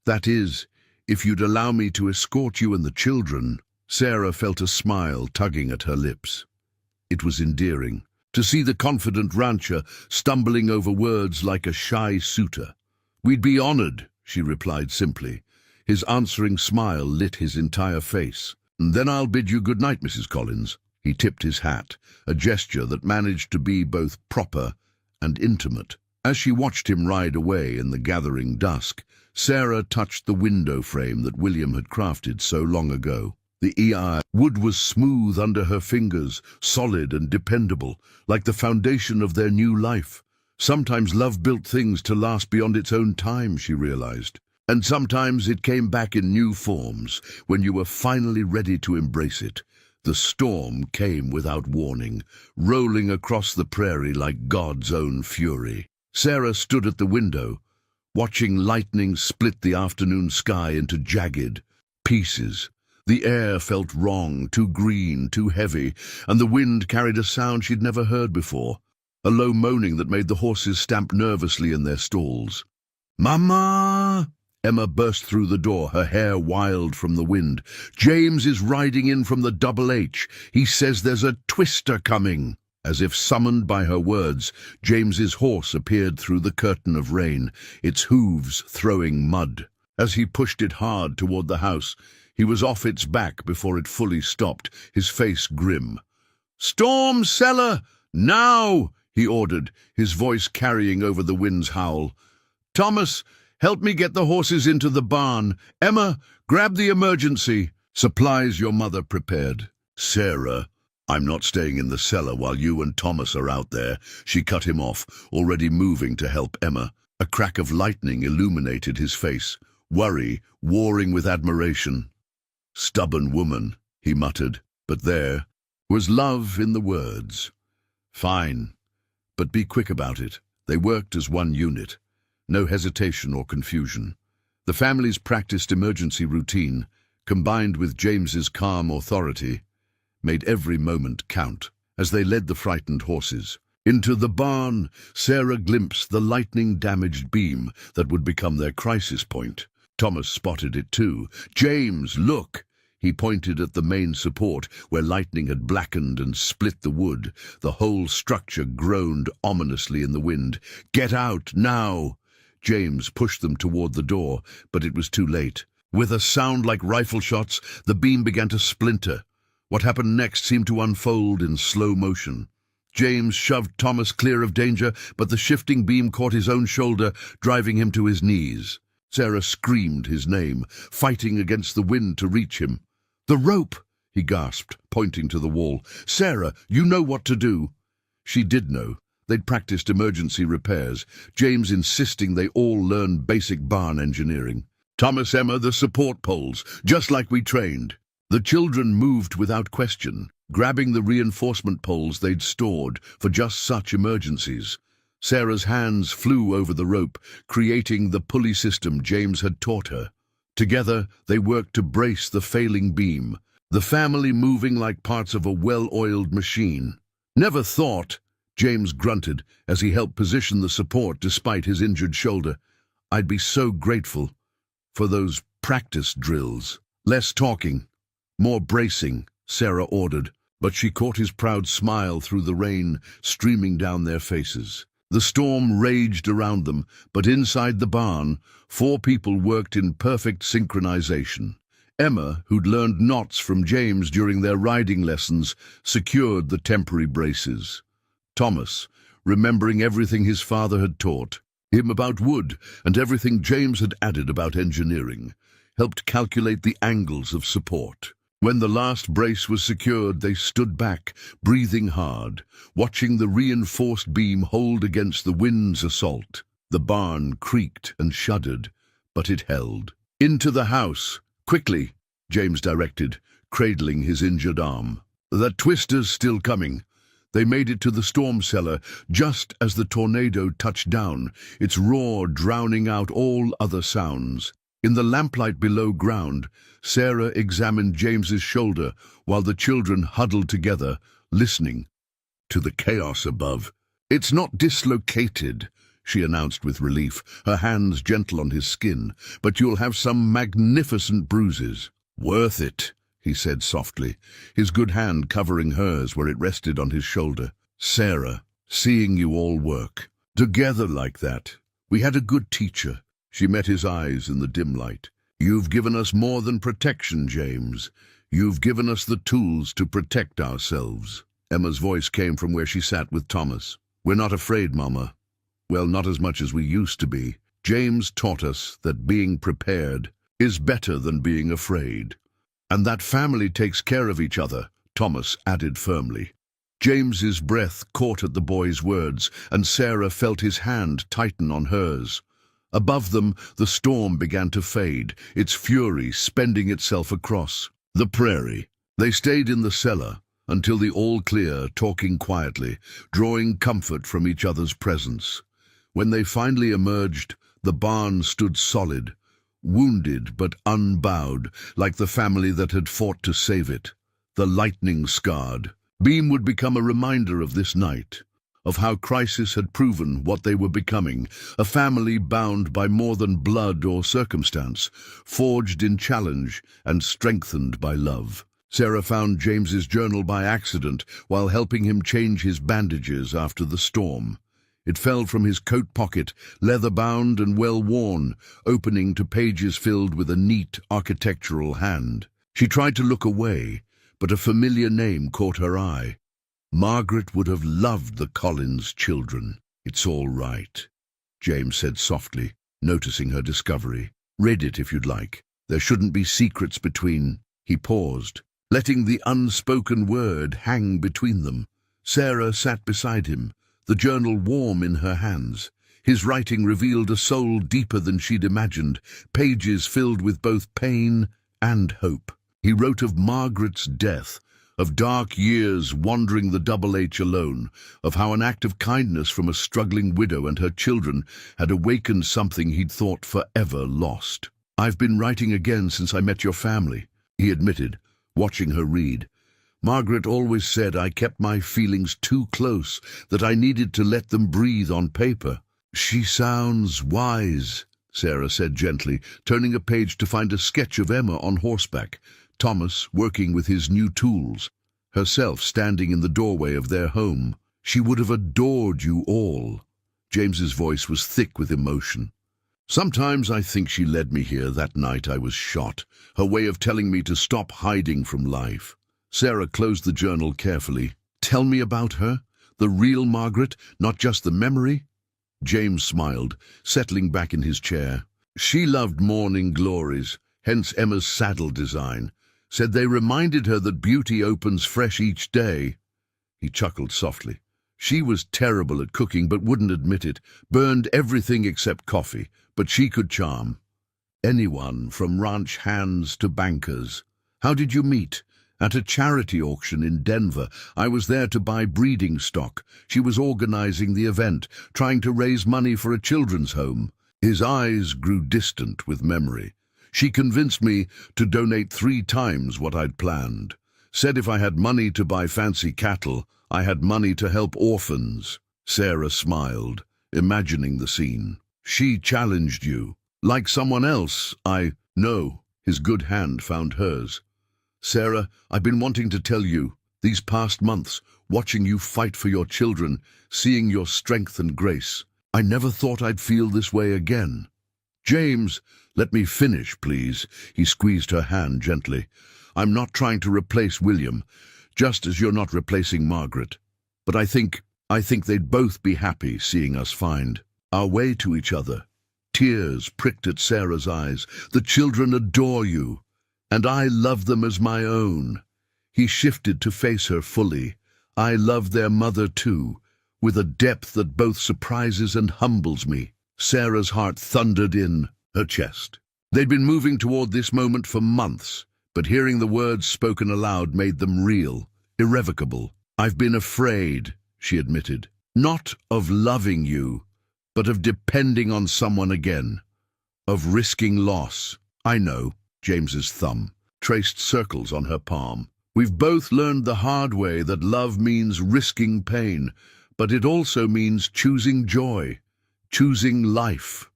that is, if you'd allow me to escort you and the children." Sarah felt a smile tugging at her lips. It was endearing to see the confident rancher stumbling over words like a shy suitor. "We'd be honored," she replied simply. His answering smile lit his entire face. "Then I'll bid you good night, Mrs. Collins." He tipped his hat, a gesture that managed to be both proper and intimate. As she watched him ride away in the gathering dusk, Sarah touched the window frame that William had crafted so long ago. The wood was smooth under her fingers, solid and dependable, like the foundation of their new life. Sometimes love built things to last beyond its own time, she realized. And sometimes it came back in new forms, when you were finally ready to embrace it. The storm came without warning, rolling across the prairie like God's own fury. Sarah stood at the window, watching lightning split the afternoon sky into jagged pieces. The air felt wrong, too green, too heavy, and the wind carried a sound she'd never heard before, a low moaning that made the horses stamp nervously in their stalls. "Mama!" Emma burst through the door, her hair wild from the wind. "James is riding in from the Double H. He says there's a twister coming." As if summoned by her words, James's horse appeared through the curtain of rain, its hooves throwing mud. As he pushed it hard toward the house, he was off its back before it fully stopped, his face grim. "Storm cellar! Now!" he ordered, his voice carrying over the wind's howl. "Thomas, help me get the horses into the barn. Emma, grab the emergency supplies your mother prepared." "Sarah, I'm not staying in the cellar while you and Thomas are out there," she cut him off, already moving to help Emma. A crack of lightning illuminated his face, worry warring with admiration. "Stubborn woman," he muttered, but there was love in the words. "Fine, but be quick about it." They worked as one unit, no hesitation or confusion. The family's practiced emergency routine, combined with James's calm authority, made every moment count. As they led the frightened horses into the barn, Sarah glimpsed the lightning-damaged beam that would become their crisis point. Thomas spotted it too. "James, look!" He pointed at the main support, where lightning had blackened and split the wood. The whole structure groaned ominously in the wind. "Get out, now!" James pushed them toward the door, but it was too late. With a sound like rifle shots, the beam began to splinter. What happened next seemed to unfold in slow motion. James shoved Thomas clear of danger, but the shifting beam caught his own shoulder, driving him to his knees. Sarah screamed his name, fighting against the wind to reach him. "The rope!" he gasped, pointing to the wall. "Sarah, you know what to do." She did know. They'd practiced emergency repairs, James insisting they all learn basic barn engineering. "Thomas, Emma, the support poles, just like we trained." The children moved without question, grabbing the reinforcement poles they'd stored for just such emergencies. Sarah's hands flew over the rope, creating the pulley system James had taught her. Together, they worked to brace the failing beam, the family moving like parts of a well-oiled machine. "Never thought," James grunted as he helped position the support despite his injured shoulder, "I'd be so grateful for those practice drills." "Less talking, more bracing," Sarah ordered, but she caught his proud smile through the rain streaming down their faces. The storm raged around them, but inside the barn, 4 people worked in perfect synchronization. Emma, who'd learned knots from James during their riding lessons, secured the temporary braces. Thomas, remembering everything his father had taught him about wood and everything James had added about engineering, helped calculate the angles of support. When the last brace was secured, they stood back, breathing hard, watching the reinforced beam hold against the wind's assault. The barn creaked and shuddered, but it held. "Into the house, quickly," James directed, cradling his injured arm. "That twister's still coming." They made it to the storm cellar just as the tornado touched down, its roar drowning out all other sounds. In the lamplight below ground, Sarah examined James's shoulder while the children huddled together, listening to the chaos above. "It's not dislocated," she announced with relief, her hands gentle on his skin, "but you'll have some magnificent bruises." "Worth it," he said softly, his good hand covering hers where it rested on his shoulder. "Sarah, seeing you all work together like that. We had a good teacher." She met his eyes in the dim light. "You've given us more than protection, James. You've given us the tools to protect ourselves." Emma's voice came from where she sat with Thomas. "We're not afraid, Mama. Well, not as much as we used to be. James taught us that being prepared is better than being afraid. And that family takes care of each other," Thomas added firmly. James's breath caught at the boy's words, and Sarah felt his hand tighten on hers. Above them, the storm began to fade, its fury spending itself across the prairie. They stayed in the cellar until the all-clear, talking quietly, drawing comfort from each other's presence. When they finally emerged, the barn stood solid, wounded but unbowed, like the family that had fought to save it. The lightning-scarred beam would become a reminder of this night, of how crisis had proven what they were becoming, a family bound by more than blood or circumstance, forged in challenge and strengthened by love. Sarah found James's journal by accident while helping him change his bandages after the storm. It fell from his coat pocket, leather-bound and well-worn, opening to pages filled with a neat architectural hand. She tried to look away, but a familiar name caught her eye. Margaret would have loved the Collins children. "It's all right," James said softly, noticing her discovery. "Read it if you'd like. There shouldn't be secrets between—" He paused, letting the unspoken word hang between them. Sarah sat beside him, the journal warm in her hands. His writing revealed a soul deeper than she'd imagined, pages filled with both pain and hope. He wrote of Margaret's death, of dark years wandering the Double H alone, of how an act of kindness from a struggling widow and her children had awakened something he'd thought forever lost. "I've been writing again since I met your family," he admitted, watching her read. "Margaret always said I kept my feelings too close, that I needed to let them breathe on paper." "She sounds wise," Sarah said gently, turning a page to find a sketch of Emma on horseback, Thomas working with his new tools, herself standing in the doorway of their home. "She would have adored you all." James's voice was thick with emotion. "Sometimes I think she led me here that night I was shot, her way of telling me to stop hiding from life." Sarah closed the journal carefully. "Tell me about her, the real Margaret, not just the memory." James smiled, settling back in his chair. "She loved morning glories, hence Emma's saddle design. Said they reminded her that beauty opens fresh each day." He chuckled softly. "She was terrible at cooking but wouldn't admit it, burned everything except coffee, but she could charm anyone from ranch hands to bankers." "How did you meet? At a charity auction in Denver, I was there to buy breeding stock. She was organizing the event, trying to raise money for a children's home. His eyes grew distant with memory. She convinced me to donate 3 times what I'd planned. Said if I had money to buy fancy cattle, I had money to help orphans. Sarah smiled, imagining the scene. She challenged you. Like someone else, No. His good hand found hers. Sarah, I've been wanting to tell you, these past months, watching you fight for your children, seeing your strength and grace, I never thought I'd feel this way again. James, let me finish, please. He squeezed her hand gently. I'm not trying to replace William, just as you're not replacing Margaret. But I think they'd both be happy seeing us find our way to each other. Tears pricked at Sarah's eyes. The children adore you, and I love them as my own. He shifted to face her fully. I love their mother too, with a depth that both surprises and humbles me. Sarah's heart thundered in her chest. They'd been moving toward this moment for months, but hearing the words spoken aloud made them real, irrevocable. I've been afraid, she admitted, not of loving you, but of depending on someone again, of risking loss. I know, James's thumb traced circles on her palm. We've both learned the hard way that love means risking pain, but it also means choosing joy, choosing life.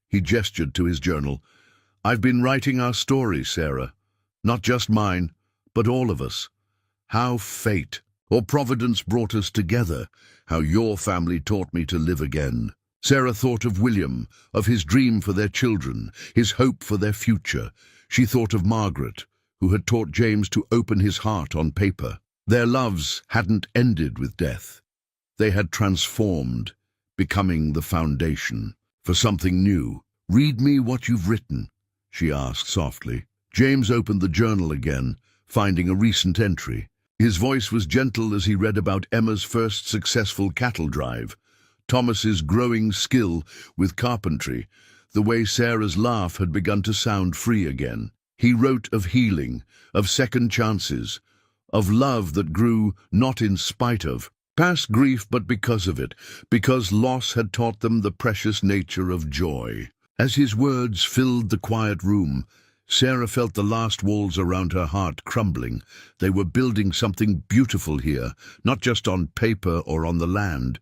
He gestured to his journal. I've been writing our story, Sarah. Not just mine, but all of us. How fate or providence brought us together, how your family taught me to live again. Sarah thought of William, of his dream for their children, his hope for their future. She thought of Margaret, who had taught James to open his heart on paper. Their loves hadn't ended with death. They had transformed, becoming the foundation for something new. Read me what you've written, she asked softly. James opened the journal again, finding a recent entry. His voice was gentle as he read about Emma's first successful cattle drive, Thomas's growing skill with carpentry, the way Sarah's laugh had begun to sound free again. He wrote of healing, of second chances, of love that grew not in spite of past grief but because of it, because loss had taught them the precious nature of joy. As his words filled the quiet room, Sarah felt the last walls around her heart crumbling. They were building something beautiful here, not just on paper or on the land,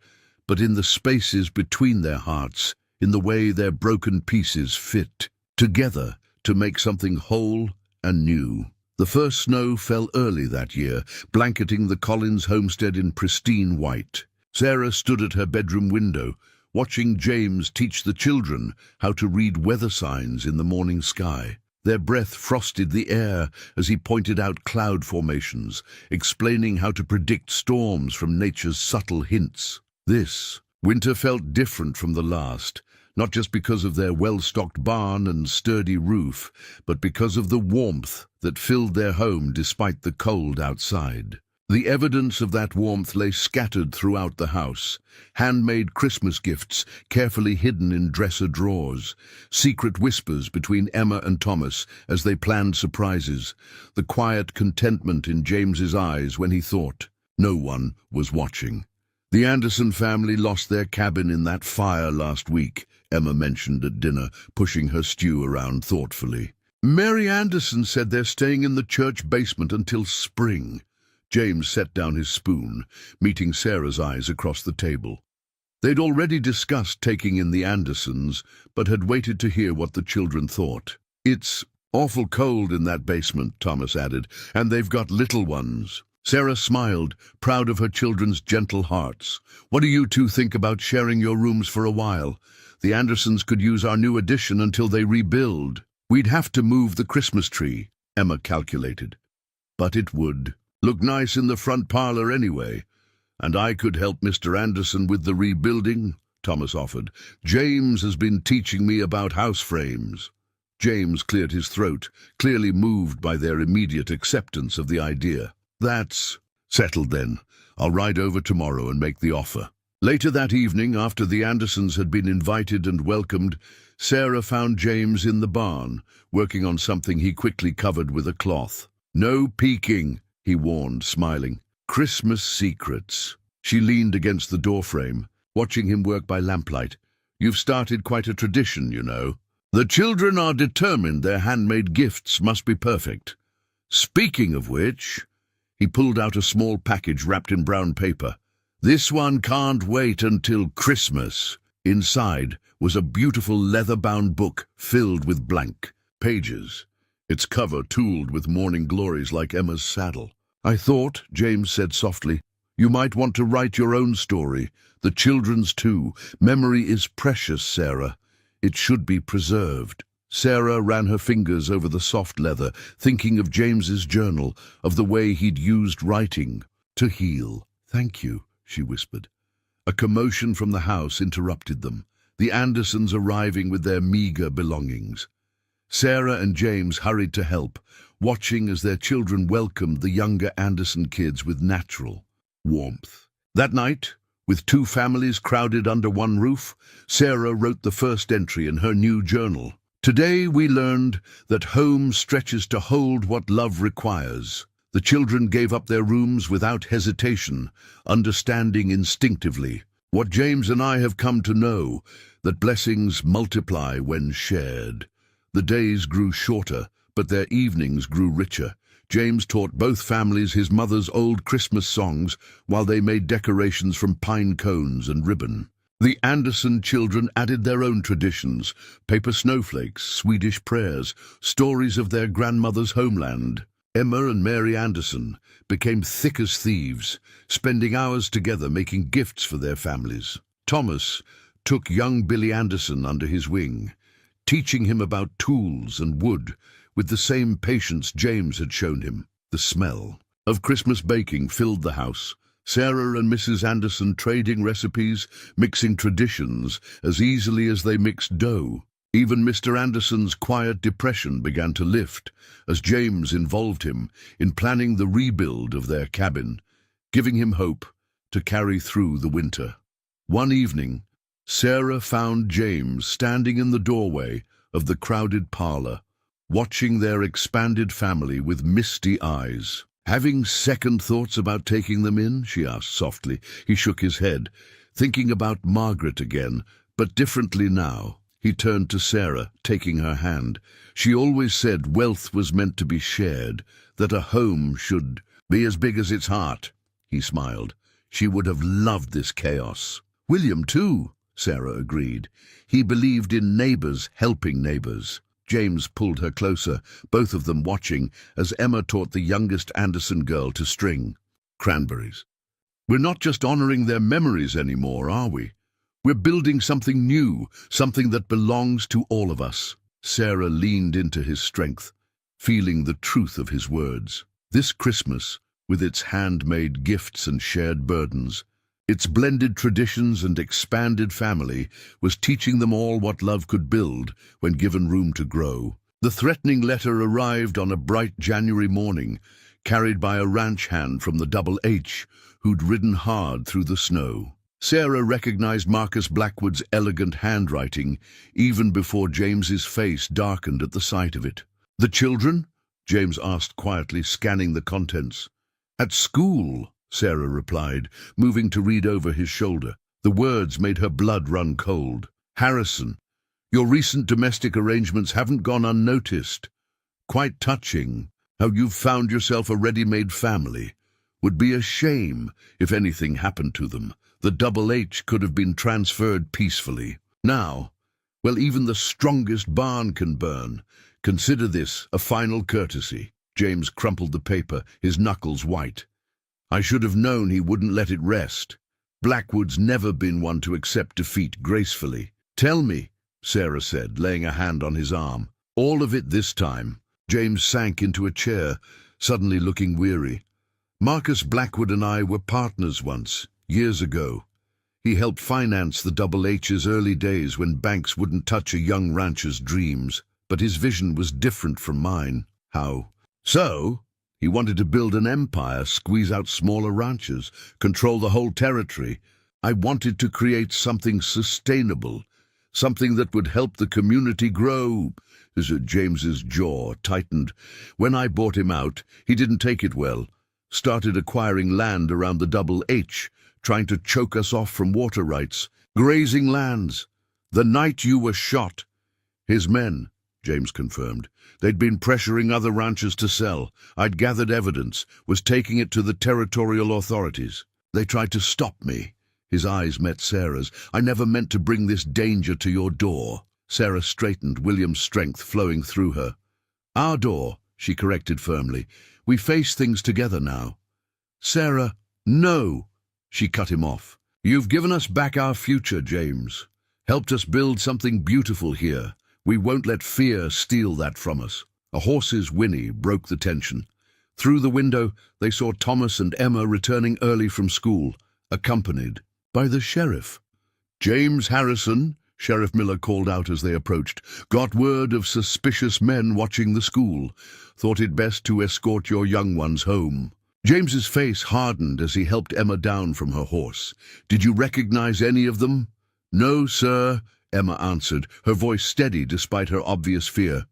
but in the spaces between their hearts, in the way their broken pieces fit together to make something whole and new. The first snow fell early that year, blanketing the Collins homestead in pristine white. Sarah stood at her bedroom window, watching James teach the children how to read weather signs in the morning sky. Their breath frosted the air as he pointed out cloud formations, explaining how to predict storms from nature's subtle hints. This winter felt different from the last, not just because of their well-stocked barn and sturdy roof, but because of the warmth that filled their home despite the cold outside. The evidence of that warmth lay scattered throughout the house. Handmade Christmas gifts carefully hidden in dresser drawers, secret whispers between Emma and Thomas as they planned surprises, the quiet contentment in James's eyes when he thought no one was watching. The Anderson family lost their cabin in that fire last week, Emma mentioned at dinner, pushing her stew around thoughtfully. Mary Anderson said they're staying in the church basement until spring. James set down his spoon, meeting Sarah's eyes across the table. They'd already discussed taking in the Andersons, but had waited to hear what the children thought. It's awful cold in that basement, Thomas added, and they've got little ones. Sarah smiled, proud of her children's gentle hearts. What do you two think about sharing your rooms for a while? The Andersons could use our new addition until they rebuild. We'd have to move the Christmas tree, Emma calculated. But it would look nice in the front parlor anyway. And I could help Mr. Anderson with the rebuilding, Thomas offered. James has been teaching me about house frames. James cleared his throat, clearly moved by their immediate acceptance of the idea. That's settled then. I'll ride over tomorrow and make the offer. Later that evening, after the Andersons had been invited and welcomed, Sarah found James in the barn, working on something he quickly covered with a cloth. No peeking, he warned, smiling. Christmas secrets. She leaned against the doorframe, watching him work by lamplight. You've started quite a tradition, you know. The children are determined their handmade gifts must be perfect. Speaking of which, he pulled out a small package wrapped in brown paper. This one can't wait until Christmas. Inside was a beautiful leather-bound book filled with blank pages, its cover tooled with morning glories like Emma's saddle. I thought, James said softly, you might want to write your own story, the children's too. Memory is precious, Sarah. It should be preserved. Sarah ran her fingers over the soft leather, thinking of James's journal, of the way he'd used writing to heal. Thank you, she whispered. A commotion from the house interrupted them, the Andersons arriving with their meager belongings. Sarah and James hurried to help, watching as their children welcomed the younger Anderson kids with natural warmth. That night, with two families crowded under one roof, Sarah wrote the first entry in her new journal. Today we learned that home stretches to hold what love requires. The children gave up their rooms without hesitation, understanding instinctively what James and I have come to know, that blessings multiply when shared. The days grew shorter, but their evenings grew richer. James taught both families his mother's old Christmas songs while they made decorations from pine cones and ribbon. The Anderson children added their own traditions, paper snowflakes, Swedish prayers, stories of their grandmother's homeland. Emma and Mary Anderson became thick as thieves, spending hours together making gifts for their families. Thomas took young Billy Anderson under his wing, teaching him about tools and wood with the same patience James had shown him. The smell of Christmas baking filled the house. Sarah and Mrs. Anderson trading recipes, mixing traditions as easily as they mixed dough. Even Mr. Anderson's quiet depression began to lift as James involved him in planning the rebuild of their cabin, giving him hope to carry through the winter. One evening, Sarah found James standing in the doorway of the crowded parlor, watching their expanded family with misty eyes. Having second thoughts about taking them in? She asked softly. He shook his head, thinking about Margaret again, but differently now. He turned to Sarah, taking her hand. She always said wealth was meant to be shared, that a home should be as big as its heart. He smiled. She would have loved this chaos. William, too, Sarah agreed. He believed in neighbors helping neighbors. James pulled her closer, both of them watching as Emma taught the youngest Anderson girl to string cranberries. We're not just honoring their memories anymore, are we? We're building something new, something that belongs to all of us. Sarah leaned into his strength, feeling the truth of his words. This Christmas, with its handmade gifts and shared burdens, its blended traditions and expanded family, was teaching them all what love could build when given room to grow. The threatening letter arrived on a bright January morning, carried by a ranch hand from the Double H, who'd ridden hard through the snow. Sarah recognized Marcus Blackwood's elegant handwriting even before James's face darkened at the sight of it. The children? James asked quietly, scanning the contents. At school, Sarah replied, moving to read over his shoulder. The words made her blood run cold. Harrison, your recent domestic arrangements haven't gone unnoticed. Quite touching, how you've found yourself a ready-made family. Would be a shame if anything happened to them. The Double H could have been transferred peacefully. Now, well, even the strongest barn can burn. Consider this a final courtesy. James crumpled the paper, his knuckles white. I should have known he wouldn't let it rest. Blackwood's never been one to accept defeat gracefully. Tell me, Sarah said, laying a hand on his arm. All of it this time. James sank into a chair, suddenly looking weary. Marcus Blackwood and I were partners once, years ago. He helped finance the Double H's early days when banks wouldn't touch a young rancher's dreams, but his vision was different from mine. How? So, he wanted to build an empire, squeeze out smaller ranchers, control the whole territory. I wanted to create something sustainable, something that would help the community grow. James's jaw tightened. When I bought him out, he didn't take it well. started acquiring land around the Double H, trying to choke us off from water rights. Grazing lands. The night you were shot. His men, James confirmed. They'd been pressuring other ranchers to sell. I'd gathered evidence, was taking it to the territorial authorities. They tried to stop me. His eyes met Sarah's. I never meant to bring this danger to your door. Sarah straightened, William's strength flowing through her. Our door, she corrected firmly. We face things together now. Sarah, no, she cut him off. You've given us back our future, James. Helped us build something beautiful here. We won't let fear steal that from us. A horse's whinny broke the tension. Through the window, they saw Thomas and Emma returning early from school, accompanied by the sheriff. James Harrison, Sheriff Miller called out as they approached, got word of suspicious men watching the school. Thought it best to escort your young ones home. James's face hardened as he helped Emma down from her horse. Did you recognize any of them? No, sir, Emma answered, her voice steady despite her obvious fear.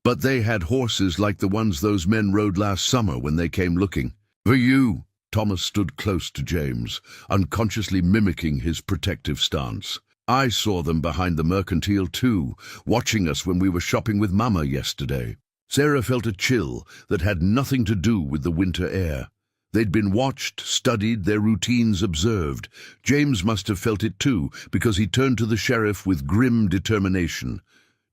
But they had horses like the ones those men rode last summer when they came looking. For you, Thomas stood close to James, unconsciously mimicking his protective stance. I saw them behind the mercantile too, watching us when we were shopping with Mama yesterday. Sarah felt a chill that had nothing to do with the winter air. They'd been watched, studied, their routines observed. James must have felt it too, because he turned to the sheriff with grim determination.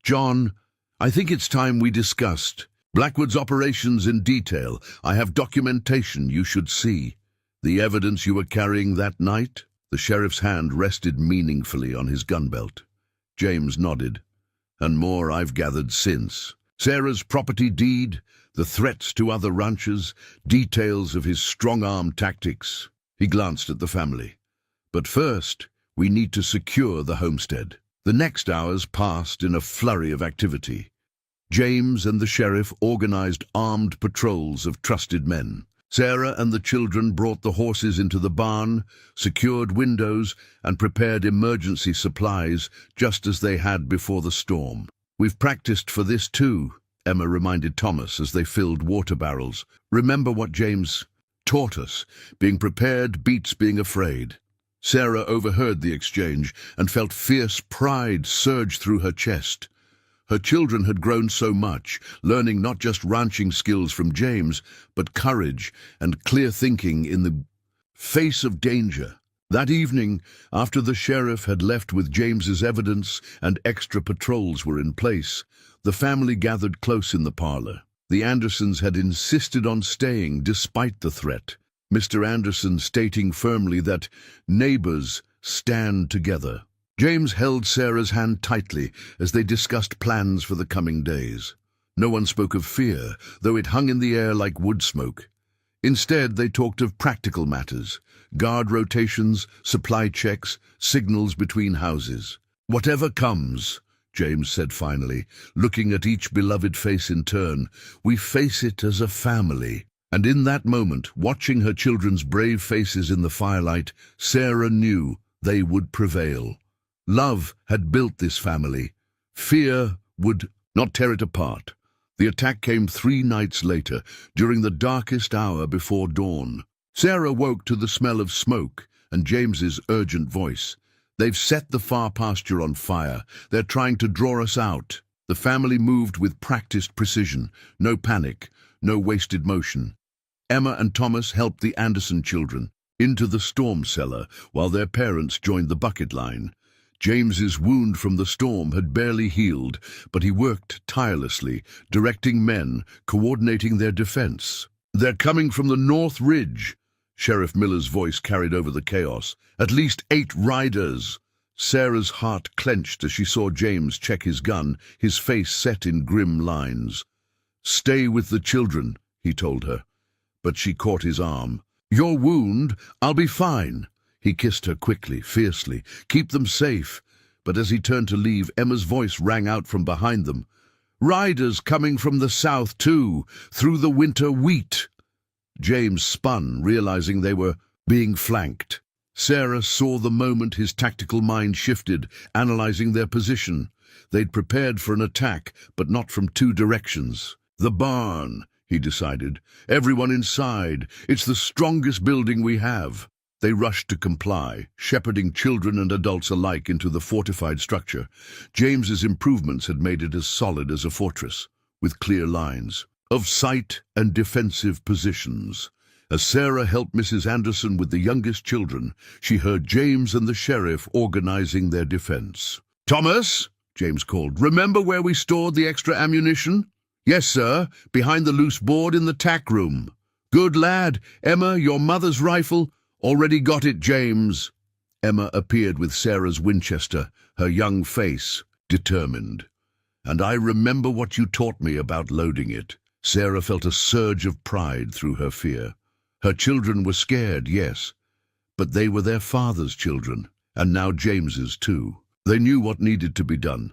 John, I think it's time we discussed Blackwood's operations in detail. I have documentation you should see. The evidence you were carrying that night? The sheriff's hand rested meaningfully on his gun belt. James nodded. And more I've gathered since. Sarah's property deed, the threats to other ranchers, details of his strong-arm tactics. He glanced at the family. But first, we need to secure the homestead. The next hours passed in a flurry of activity. James and the sheriff organized armed patrols of trusted men. Sarah and the children brought the horses into the barn, secured windows, and prepared emergency supplies just as they had before the storm. We've practiced for this too, Emma reminded Thomas as they filled water barrels. Remember what James taught us. Being prepared beats being afraid. Sarah overheard the exchange and felt fierce pride surge through her chest. Her children had grown so much, learning not just ranching skills from James, but courage and clear thinking in the face of danger. That evening, after the sheriff had left with James's evidence and extra patrols were in place, the family gathered close in the parlor. The Andersons had insisted on staying despite the threat, Mr. Anderson stating firmly that neighbors stand together. James held Sarah's hand tightly as they discussed plans for the coming days. No one spoke of fear, though it hung in the air like wood smoke. Instead, they talked of practical matters, guard rotations, supply checks, signals between houses. Whatever comes, James said finally, looking at each beloved face in turn, we face it as a family. And in that moment, watching her children's brave faces in the firelight, Sarah knew they would prevail. Love had built this family. Fear would not tear it apart. The attack came 3 nights later, during the darkest hour before dawn. Sarah woke to the smell of smoke and James's urgent voice. They've set the far pasture on fire. They're trying to draw us out. The family moved with practiced precision. No panic, no wasted motion. Emma and Thomas helped the Anderson children into the storm cellar while their parents joined the bucket line. James's wound from the storm had barely healed, but he worked tirelessly, directing men, coordinating their defense. They're coming from the North Ridge. Sheriff Miller's voice carried over the chaos. At least 8 riders. Sarah's heart clenched as she saw James check his gun, his face set in grim lines. Stay with the children, he told her. But she caught his arm. Your wound, I'll be fine. He kissed her quickly, fiercely. Keep them safe. But as he turned to leave, Emma's voice rang out from behind them. Riders coming from the south too, through the winter wheat. James spun, realizing they were being flanked. Sarah saw the moment his tactical mind shifted, analyzing their position. They'd prepared for an attack, but not from 2 directions. The barn. he decided. "Everyone inside. It's the strongest building we have." They rushed to comply, shepherding children and adults alike into the fortified structure. James's improvements had made it as solid as a fortress, with clear lines of sight and defensive positions. As Sarah helped Mrs. Anderson with the youngest children, she heard James and the sheriff organizing their defense. "Thomas," James called, "remember where we stored the extra ammunition?" "Yes, sir, behind the loose board in the tack room." "Good lad. Emma, your mother's rifle?" "Already got it, James." Emma appeared with Sarah's Winchester, her young face determined. "And I remember what you taught me about loading it." Sarah felt a surge of pride through her fear. Her children were scared, yes, but they were their father's children, and now James's too. They knew what needed to be done.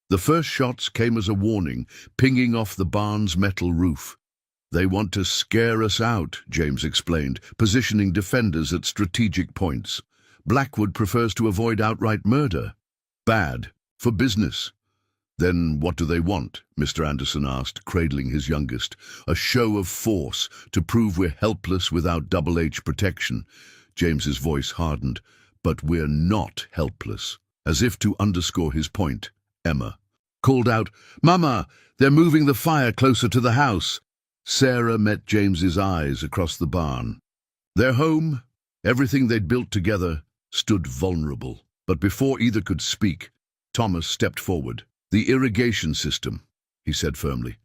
The first shots came as a warning, pinging off the barn's metal roof. "They want to scare us out," James explained, positioning defenders at strategic points. "Blackwood prefers to avoid outright murder. Bad for business." "Then what do they want?" Mr. Anderson asked, cradling his youngest. "A show of force, to prove we're helpless without Double H protection." James's voice hardened. "But we're not helpless." As if to underscore his point, Emma called out, "Mama, they're moving the fire closer to the house." Sarah met James's eyes across the barn. Their home, everything they'd built together, stood vulnerable. But before either could speak, Thomas stepped forward. "The irrigation system," he said firmly.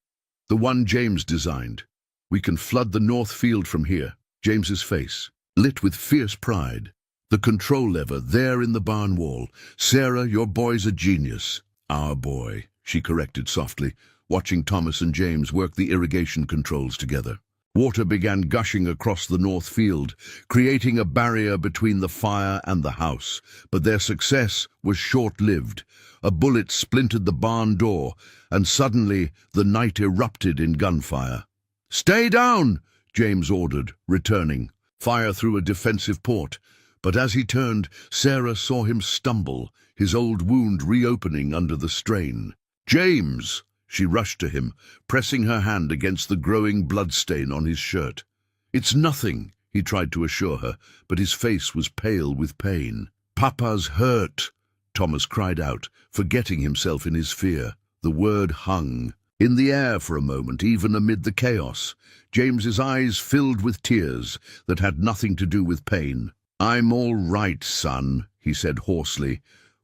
"The one James designed. We can flood the north field from here." James's face lit with fierce pride. "The control lever there in the barn wall. Sarah, your boy's a genius." "Our boy," she corrected softly, watching Thomas and James work the irrigation controls together. Water began gushing across the north field, creating a barrier between the fire and the house. But their success was short-lived. A bullet splintered the barn door, and suddenly the night erupted in gunfire. "Stay down!" James ordered, returning. Fire through a defensive port. But as he turned, Sarah saw him stumble, his old wound reopening under the strain. "James!" She rushed to him, pressing her hand against the growing bloodstain on his shirt. "It's nothing," he tried to assure her, but his face was pale with pain. "Papa's hurt," Thomas cried out, forgetting himself in his fear. The word hung in the air for a moment, even amid the chaos. James's eyes filled with tears that had nothing to do with pain. "I'm all right, son," he said hoarsely.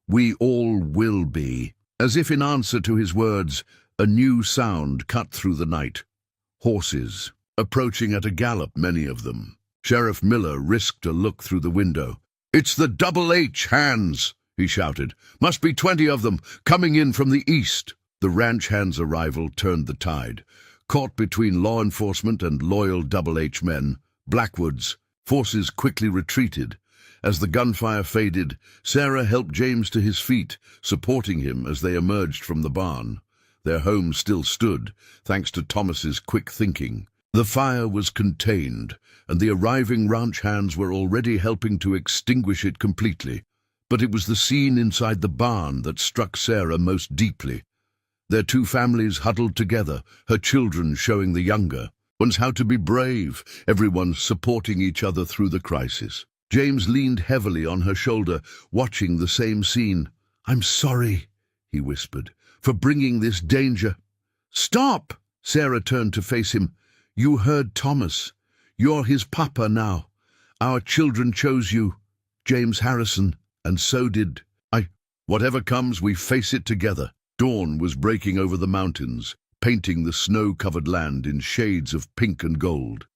"We all will be." As if in answer to his words, a new sound cut through the night. Horses, approaching at a gallop, many of them. Sheriff Miller risked a look through the window. "It's the Double H hands," he shouted. "Must be 20 of them, coming in from the east." The ranch hands' arrival turned the tide. Caught between law enforcement and loyal Double H men, Blackwood's forces quickly retreated. As the gunfire faded, Sarah helped James to his feet, supporting him as they emerged from the barn. Their home still stood, thanks to Thomas's quick thinking. The fire was contained, and the arriving ranch hands were already helping to extinguish it completely. But it was the scene inside the barn that struck Sarah most deeply. Their two families huddled together, her children showing the younger ones how to be brave, everyone supporting each other through the crisis. James leaned heavily on her shoulder, watching the same scene. "I'm sorry," he whispered, "for bringing this danger." "Stop!" Sarah turned to face him. "You heard Thomas. You're his papa now. Our children chose you, James Harrison, and so did I. Whatever comes, we face it together." Dawn was breaking over the mountains, painting the snow-covered land in shades of pink and gold.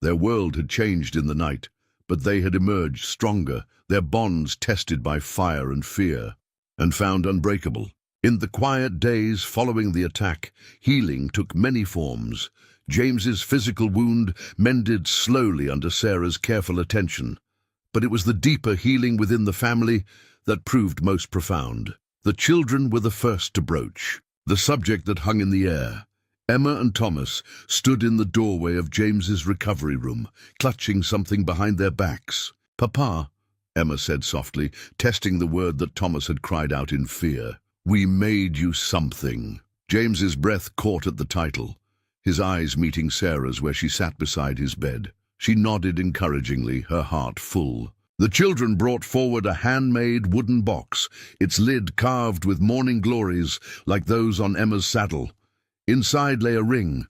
Their world had changed in the night, but they had emerged stronger, their bonds tested by fire and fear, and found unbreakable. In the quiet days following the attack, healing took many forms. James's physical wound mended slowly under Sarah's careful attention, but it was the deeper healing within the family that proved most profound. The children were the first to broach the subject that hung in the air. Emma and Thomas stood in the doorway of James's recovery room, clutching something behind their backs. "Papa," Emma said softly, testing the word that Thomas had cried out in fear. "We made you something." James's breath caught at the title. his eyes meeting Sarah's where she sat beside his bed. She nodded encouragingly, her heart full. The children brought forward a handmade wooden box, its lid carved with morning glories like those on Emma's saddle. Inside lay a ring,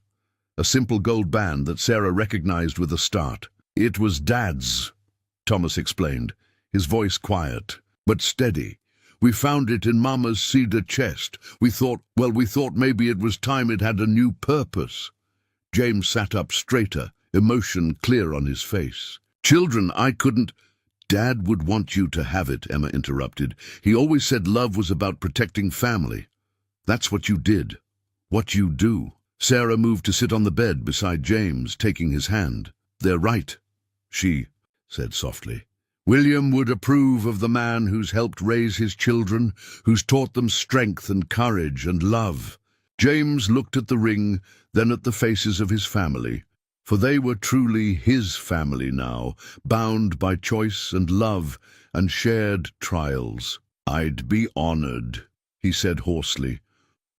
a simple gold band that Sarah recognized with a start. "It was Dad's," Thomas explained, his voice quiet, but steady. "We found it in Mama's cedar chest. We thought maybe it was time it had a new purpose." James sat up straighter, emotion clear on his face. "Children, I couldn't—" "Dad would want you to have it," Emma interrupted. "He always said love was about protecting family. That's what you did. What you do." Sarah moved to sit on the bed beside James, taking his hand. "They're right," she said softly. "William would approve of the man who's helped raise his children, who's taught them strength and courage and love." James looked at the ring, then at the faces of his family, for they were truly his family now, bound by choice and love and shared trials. "I'd be honored," he said hoarsely,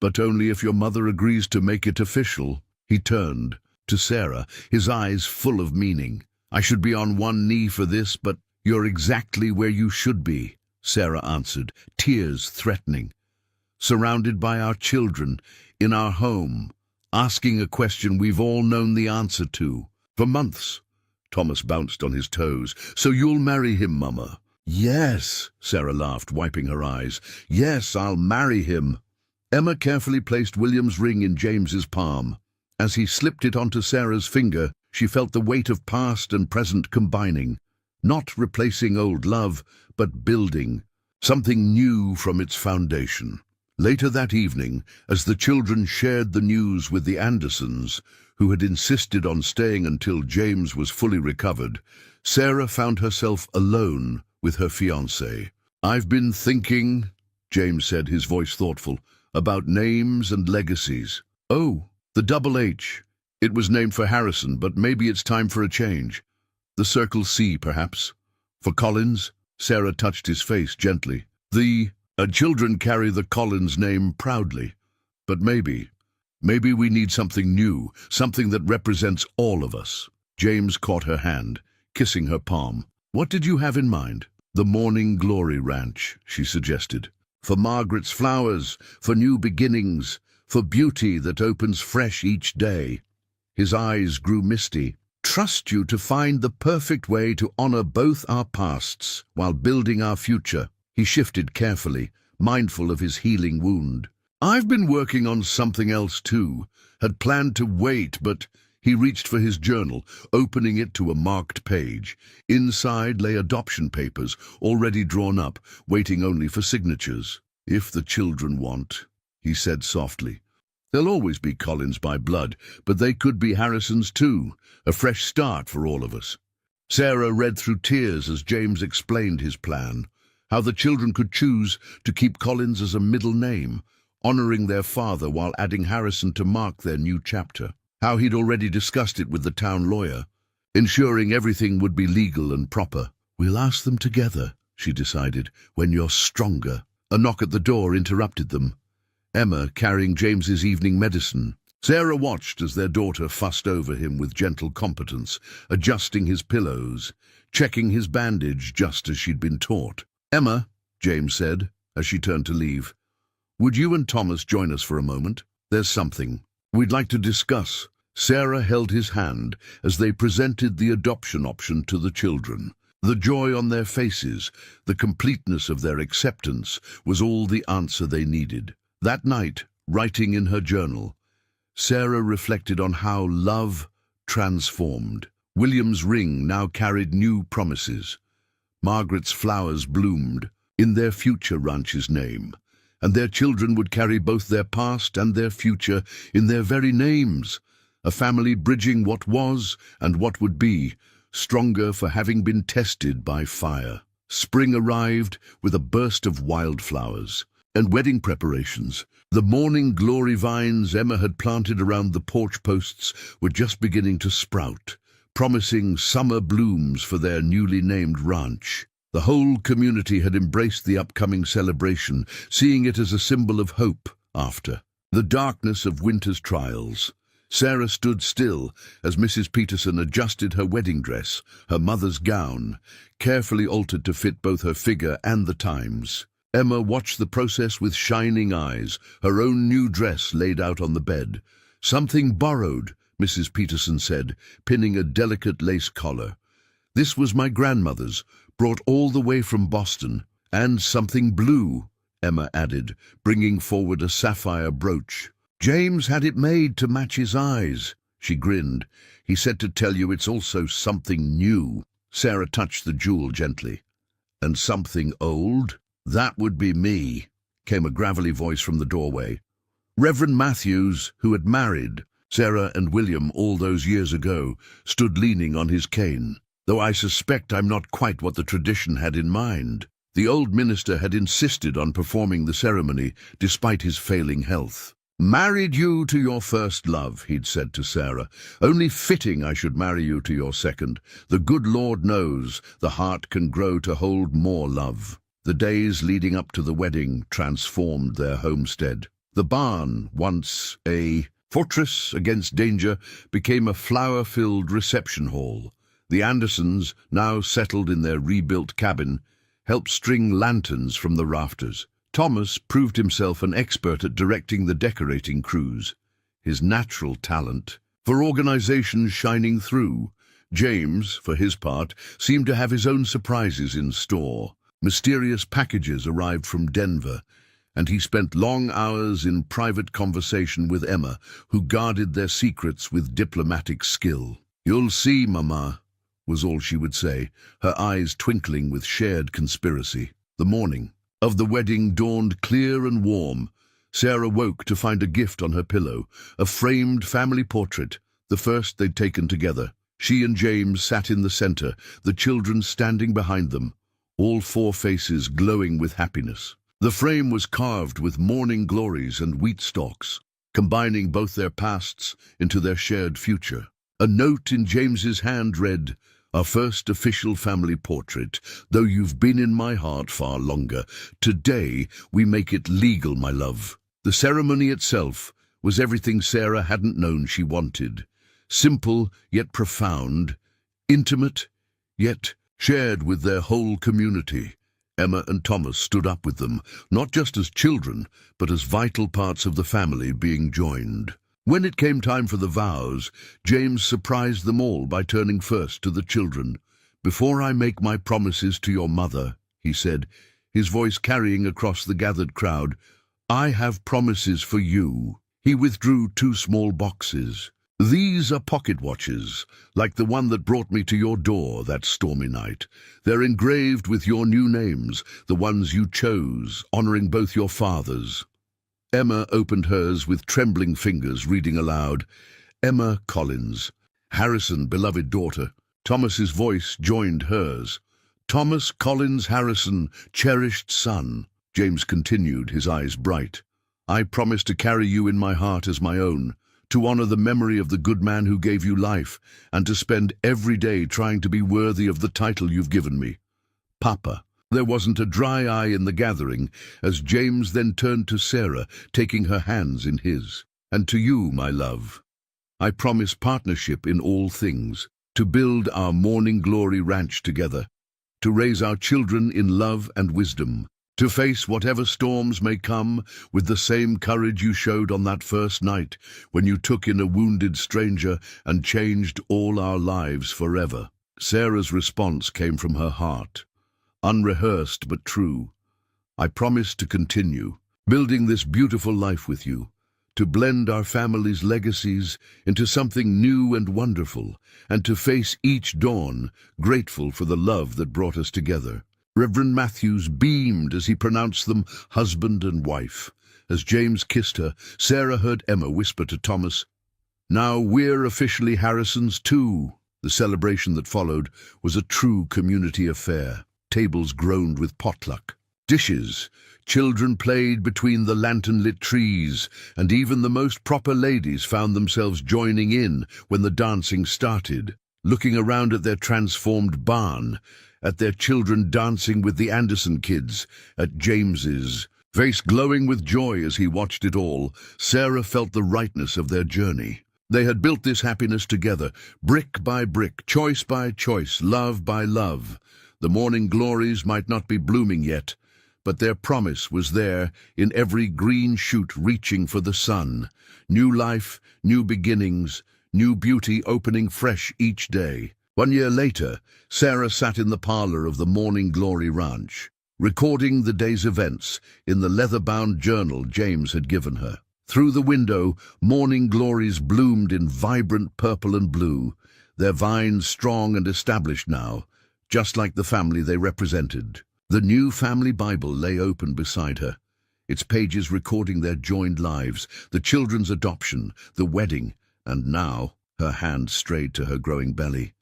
"but only if your mother agrees to make it official." He turned to Sarah, his eyes full of meaning. "I should be on one knee for this, but you're exactly where you should be," Sarah answered, tears threatening. "Surrounded by our children, in our home, asking a question we've all known the answer to for months." Thomas bounced on his toes. "So you'll marry him, Mama?" "Yes," Sarah laughed, wiping her eyes. "Yes, I'll marry him." Emma carefully placed William's ring in James's palm. As he slipped it onto Sarah's finger, she felt the weight of past and present combining, not replacing old love, but building something new from its foundation. Later that evening, as the children shared the news with the Andersons, who had insisted on staying until James was fully recovered, Sarah found herself alone with her fiancé. "I've been thinking," James said, his voice thoughtful, "about names and legacies." "Oh, the Double H. It was named for Harrison, but maybe it's time for a change. The Circle C, perhaps. For Collins?" Sarah touched his face gently. "The children carry the Collins name proudly. But maybe we need something new, something that represents all of us." James caught her hand, kissing her palm. "What did you have in mind?" "The Morning Glory Ranch," she suggested. "For Margaret's flowers, for new beginnings, for beauty that opens fresh each day." His eyes grew misty. "Trust you to find the perfect way to honor both our pasts while building our future." He shifted carefully, mindful of his healing wound. "I've been working on something else too. Had planned to wait, but..." He reached for his journal, opening it to a marked page. Inside lay adoption papers, already drawn up, waiting only for signatures. "If the children want," he said softly. "They'll always be Collins by blood, but they could be Harrisons too. A fresh start for all of us." Sarah read through tears as James explained his plan. How the children could choose to keep Collins as a middle name, honoring their father while adding Harrison to mark their new chapter. How he'd already discussed it with the town lawyer, ensuring everything would be legal and proper. "We'll ask them together," she decided, "when you're stronger." A knock at the door interrupted them. Emma carrying James's evening medicine. Sarah watched as their daughter fussed over him with gentle competence, adjusting his pillows, checking his bandage just as she'd been taught. "Emma," James said, as she turned to leave, "would you and Thomas join us for a moment? There's something we'd like to discuss." Sarah held his hand as they presented the adoption option to the children. The joy on their faces, the completeness of their acceptance, was all the answer they needed. That night, writing in her journal, Sarah reflected on how love transformed. William's ring now carried new promises. Margaret's flowers bloomed in their future ranch's name, and their children would carry both their past and their future in their very names, a family bridging what was and what would be, stronger for having been tested by fire. Spring arrived with a burst of wildflowers and wedding preparations. The morning glory vines Emma had planted around the porch posts were just beginning to sprout, promising summer blooms for their newly named ranch. The whole community had embraced the upcoming celebration, seeing it as a symbol of hope after the darkness of winter's trials. Sarah stood still as Mrs. Peterson adjusted her wedding dress, her mother's gown, carefully altered to fit both her figure and the times. Emma watched the process with shining eyes, her own new dress laid out on the bed. "Something borrowed," Mrs. Peterson said, pinning a delicate lace collar. "This was my grandmother's, brought all the way from Boston. And something blue," Emma added, bringing forward a sapphire brooch. "James had it made to match his eyes," she grinned. "He said to tell you it's also something new." Sarah touched the jewel gently. "And something old?" "That would be me," came a gravelly voice from the doorway. Reverend Matthews, who had married Sarah and William all those years ago, stood leaning on his cane. "Though I suspect I'm not quite what the tradition had in mind." The old minister had insisted on performing the ceremony despite his failing health. "Married you to your first love," he'd said to Sarah. "Only fitting I should marry you to your second. The good Lord knows the heart can grow to hold more love." The days leading up to the wedding transformed their homestead. The barn, once a fortress against danger, became a flower-filled reception hall. The Andersons, now settled in their rebuilt cabin, helped string lanterns from the rafters. Thomas proved himself an expert at directing the decorating crews, his natural talent for organization shining through. James, for his part, seemed to have his own surprises in store. Mysterious packages arrived from Denver, and he spent long hours in private conversation with Emma, who guarded their secrets with diplomatic skill. "You'll see, Mama," was all she would say, her eyes twinkling with shared conspiracy. The morning of the wedding dawned clear and warm. Sarah woke to find a gift on her pillow, a framed family portrait, the first they'd taken together. She and James sat in the center, the children standing behind them, all four faces glowing with happiness. The frame was carved with morning glories and wheat stalks, combining both their pasts into their shared future. A note in James's hand read, "Our first official family portrait, though you've been in my heart far longer. Today we make it legal, my love." The ceremony itself was everything Sarah hadn't known she wanted. Simple yet profound, intimate yet shared with their whole community. Emma and Thomas stood up with them, not just as children, but as vital parts of the family being joined. When it came time for the vows, James surprised them all by turning first to the children. "Before I make my promises to your mother," he said, his voice carrying across the gathered crowd, "I have promises for you." He withdrew 2 small boxes. "These are pocket watches, like the one that brought me to your door that stormy night. They're engraved with your new names, the ones you chose, honoring both your fathers." Emma opened hers with trembling fingers, reading aloud, "Emma Collins, Harrison, beloved daughter." Thomas's voice joined hers. "Thomas Collins Harrison, cherished son." James continued, his eyes bright. "I promise to carry you in my heart as my own, to honor the memory of the good man who gave you life, and to spend every day trying to be worthy of the title you've given me. Papa." There wasn't a dry eye in the gathering, as James then turned to Sarah, taking her hands in his. "And to you, my love, I promise partnership in all things, to build our morning glory ranch together, to raise our children in love and wisdom, to face whatever storms may come with the same courage you showed on that first night when you took in a wounded stranger and changed all our lives forever." Sarah's response came from her heart, unrehearsed but true. "I promise to continue, building this beautiful life with you, to blend our family's legacies into something new and wonderful, and to face each dawn grateful for the love that brought us together." Reverend Matthews beamed as he pronounced them husband and wife. As James kissed her, Sarah heard Emma whisper to Thomas, "Now we're officially Harrisons too." The celebration that followed was a true community affair. Tables groaned with potluck. Dishes, children played between the lantern-lit trees, and even the most proper ladies found themselves joining in when the dancing started, looking around at their transformed barn, at their children dancing with the Anderson kids, at James's face glowing with joy as he watched it all. Sarah felt the rightness of their journey. They had built this happiness together, brick by brick, choice by choice, love by love. The morning glories might not be blooming yet, but their promise was there in every green shoot reaching for the sun. New life, new beginnings, new beauty opening fresh each day. 1 year later, Sarah sat in the parlor of the Morning Glory Ranch, recording the day's events in the leather-bound journal James had given her. Through the window, morning glories bloomed in vibrant purple and blue, their vines strong and established now, just like the family they represented. The new family Bible lay open beside her, its pages recording their joined lives, the children's adoption, the wedding, and now her hand strayed to her growing belly.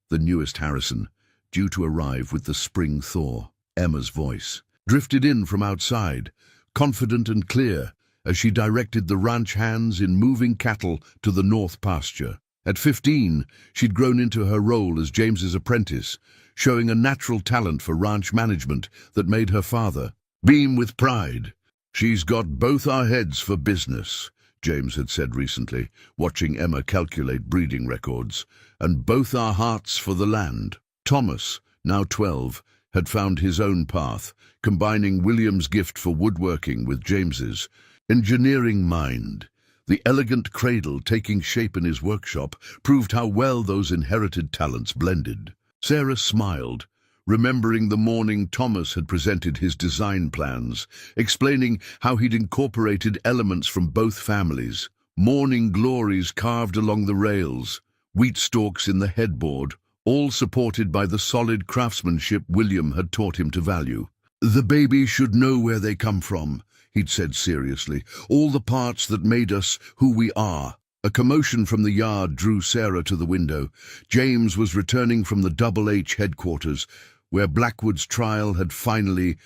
The newest Harrison, due to arrive with the spring thaw. Emma's voice drifted in from outside, confident and clear, as she directed the ranch hands in moving cattle to the north pasture. At 15, she'd grown into her role as James's apprentice, showing a natural talent for ranch management that made her father beam with pride. "She's got both our heads for business," James had said recently, watching Emma calculate breeding records, "and both our hearts for the land." Thomas, now 12, had found his own path, combining William's gift for woodworking with James's engineering mind. The elegant cradle taking shape in his workshop proved how well those inherited talents blended. Sarah smiled, remembering the morning Thomas had presented his design plans, explaining how he'd incorporated elements from both families. Morning glories carved along the rails, wheat stalks in the headboard, all supported by the solid craftsmanship William had taught him to value. "The baby should know where they come from," he'd said seriously, "all the parts that made us who we are." A commotion from the yard drew Sarah to the window. James was returning from the Double H headquarters, where Blackwood's trial had finally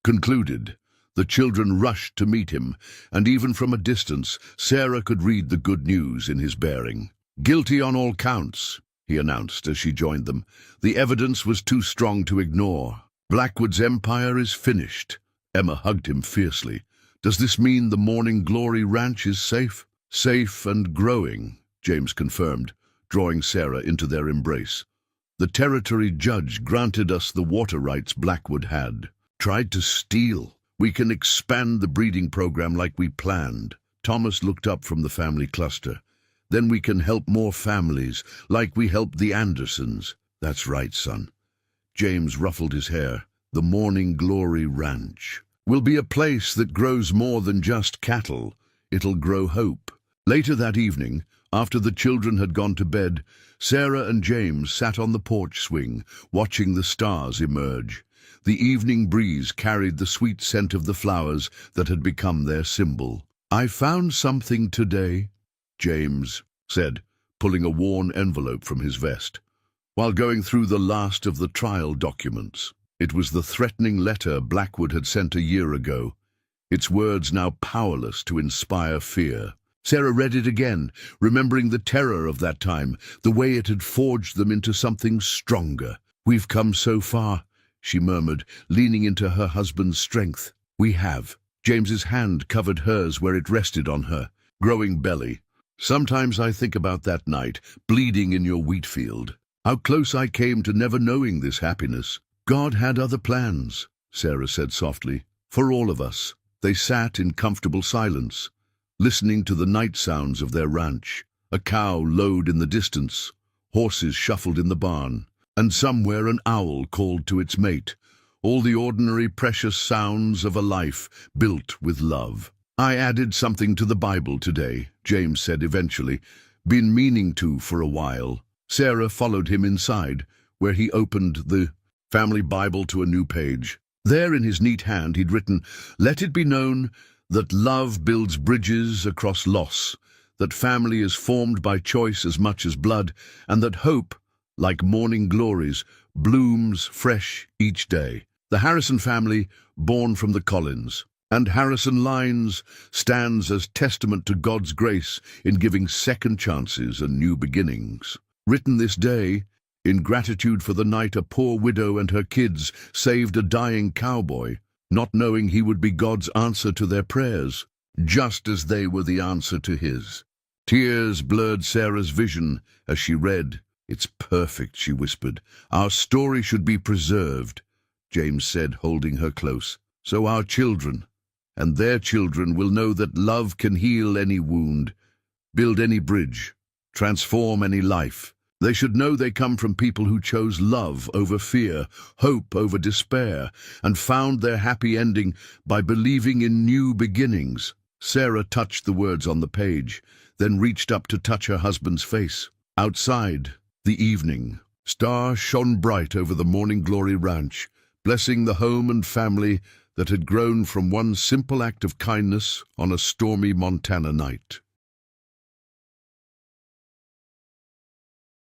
concluded. The children rushed to meet him, and even from a distance, Sarah could read the good news in his bearing. "Guilty on all counts," he announced as she joined them. "The evidence was too strong to ignore. Blackwood's empire is finished." Emma hugged him fiercely. "Does this mean the Morning Glory Ranch is safe?" "Safe and growing," James confirmed, drawing Sarah into their embrace. "The territory judge granted us the water rights Blackwood had. Tried to steal. We can expand the breeding program like we planned." Thomas looked up from the family cluster. "Then we can help more families, like we helped the Andersons." "That's right, son." James ruffled his hair. "The Morning Glory Ranch will be a place that grows more than just cattle. It'll grow hope." Later that evening, after the children had gone to bed, Sarah and James sat on the porch swing, watching the stars emerge. The evening breeze carried the sweet scent of the flowers that had become their symbol. "I found something today," James said, pulling a worn envelope from his vest, while going through the last of the trial documents. It was the threatening letter Blackwood had sent a year ago, its words now powerless to inspire fear. Sarah read it again, remembering the terror of that time, the way it had forged them into something stronger. "We've come so far," she murmured, leaning into her husband's strength. "We have." James's hand covered hers where it rested on her growing belly. "Sometimes I think about that night, bleeding in your wheat field. How close I came to never knowing this happiness." "God had other plans," Sarah said softly, "for all of us." They sat in comfortable silence, listening to the night sounds of their ranch. A cow lowed in the distance, horses shuffled in the barn, and somewhere an owl called to its mate. All the ordinary precious sounds of a life built with love. "I added something to the Bible today," James said eventually. "Been meaning to for a while." Sarah followed him inside, where he opened the family Bible to a new page. There in his neat hand he'd written, "Let it be known that love builds bridges across loss, that family is formed by choice as much as blood, and that hope, like morning glories, blooms fresh each day." The Harrison family, born from the Collins and Harrison lines, stands as testament to God's grace in giving second chances and new beginnings. Written this day, in gratitude for the night a poor widow and her kids saved a dying cowboy, not knowing he would be God's answer to their prayers, just as they were the answer to his. Tears blurred Sarah's vision as she read. "It's perfect," she whispered. "Our story should be preserved," James said, holding her close. "So our children and their children will know that love can heal any wound, build any bridge, transform any life. They should know they come from people who chose love over fear, hope over despair, and found their happy ending by believing in new beginnings." Sarah touched the words on the page, then reached up to touch her husband's face. Outside, the evening star shone bright over the Morning Glory Ranch, blessing the home and family that had grown from one simple act of kindness on a stormy Montana night.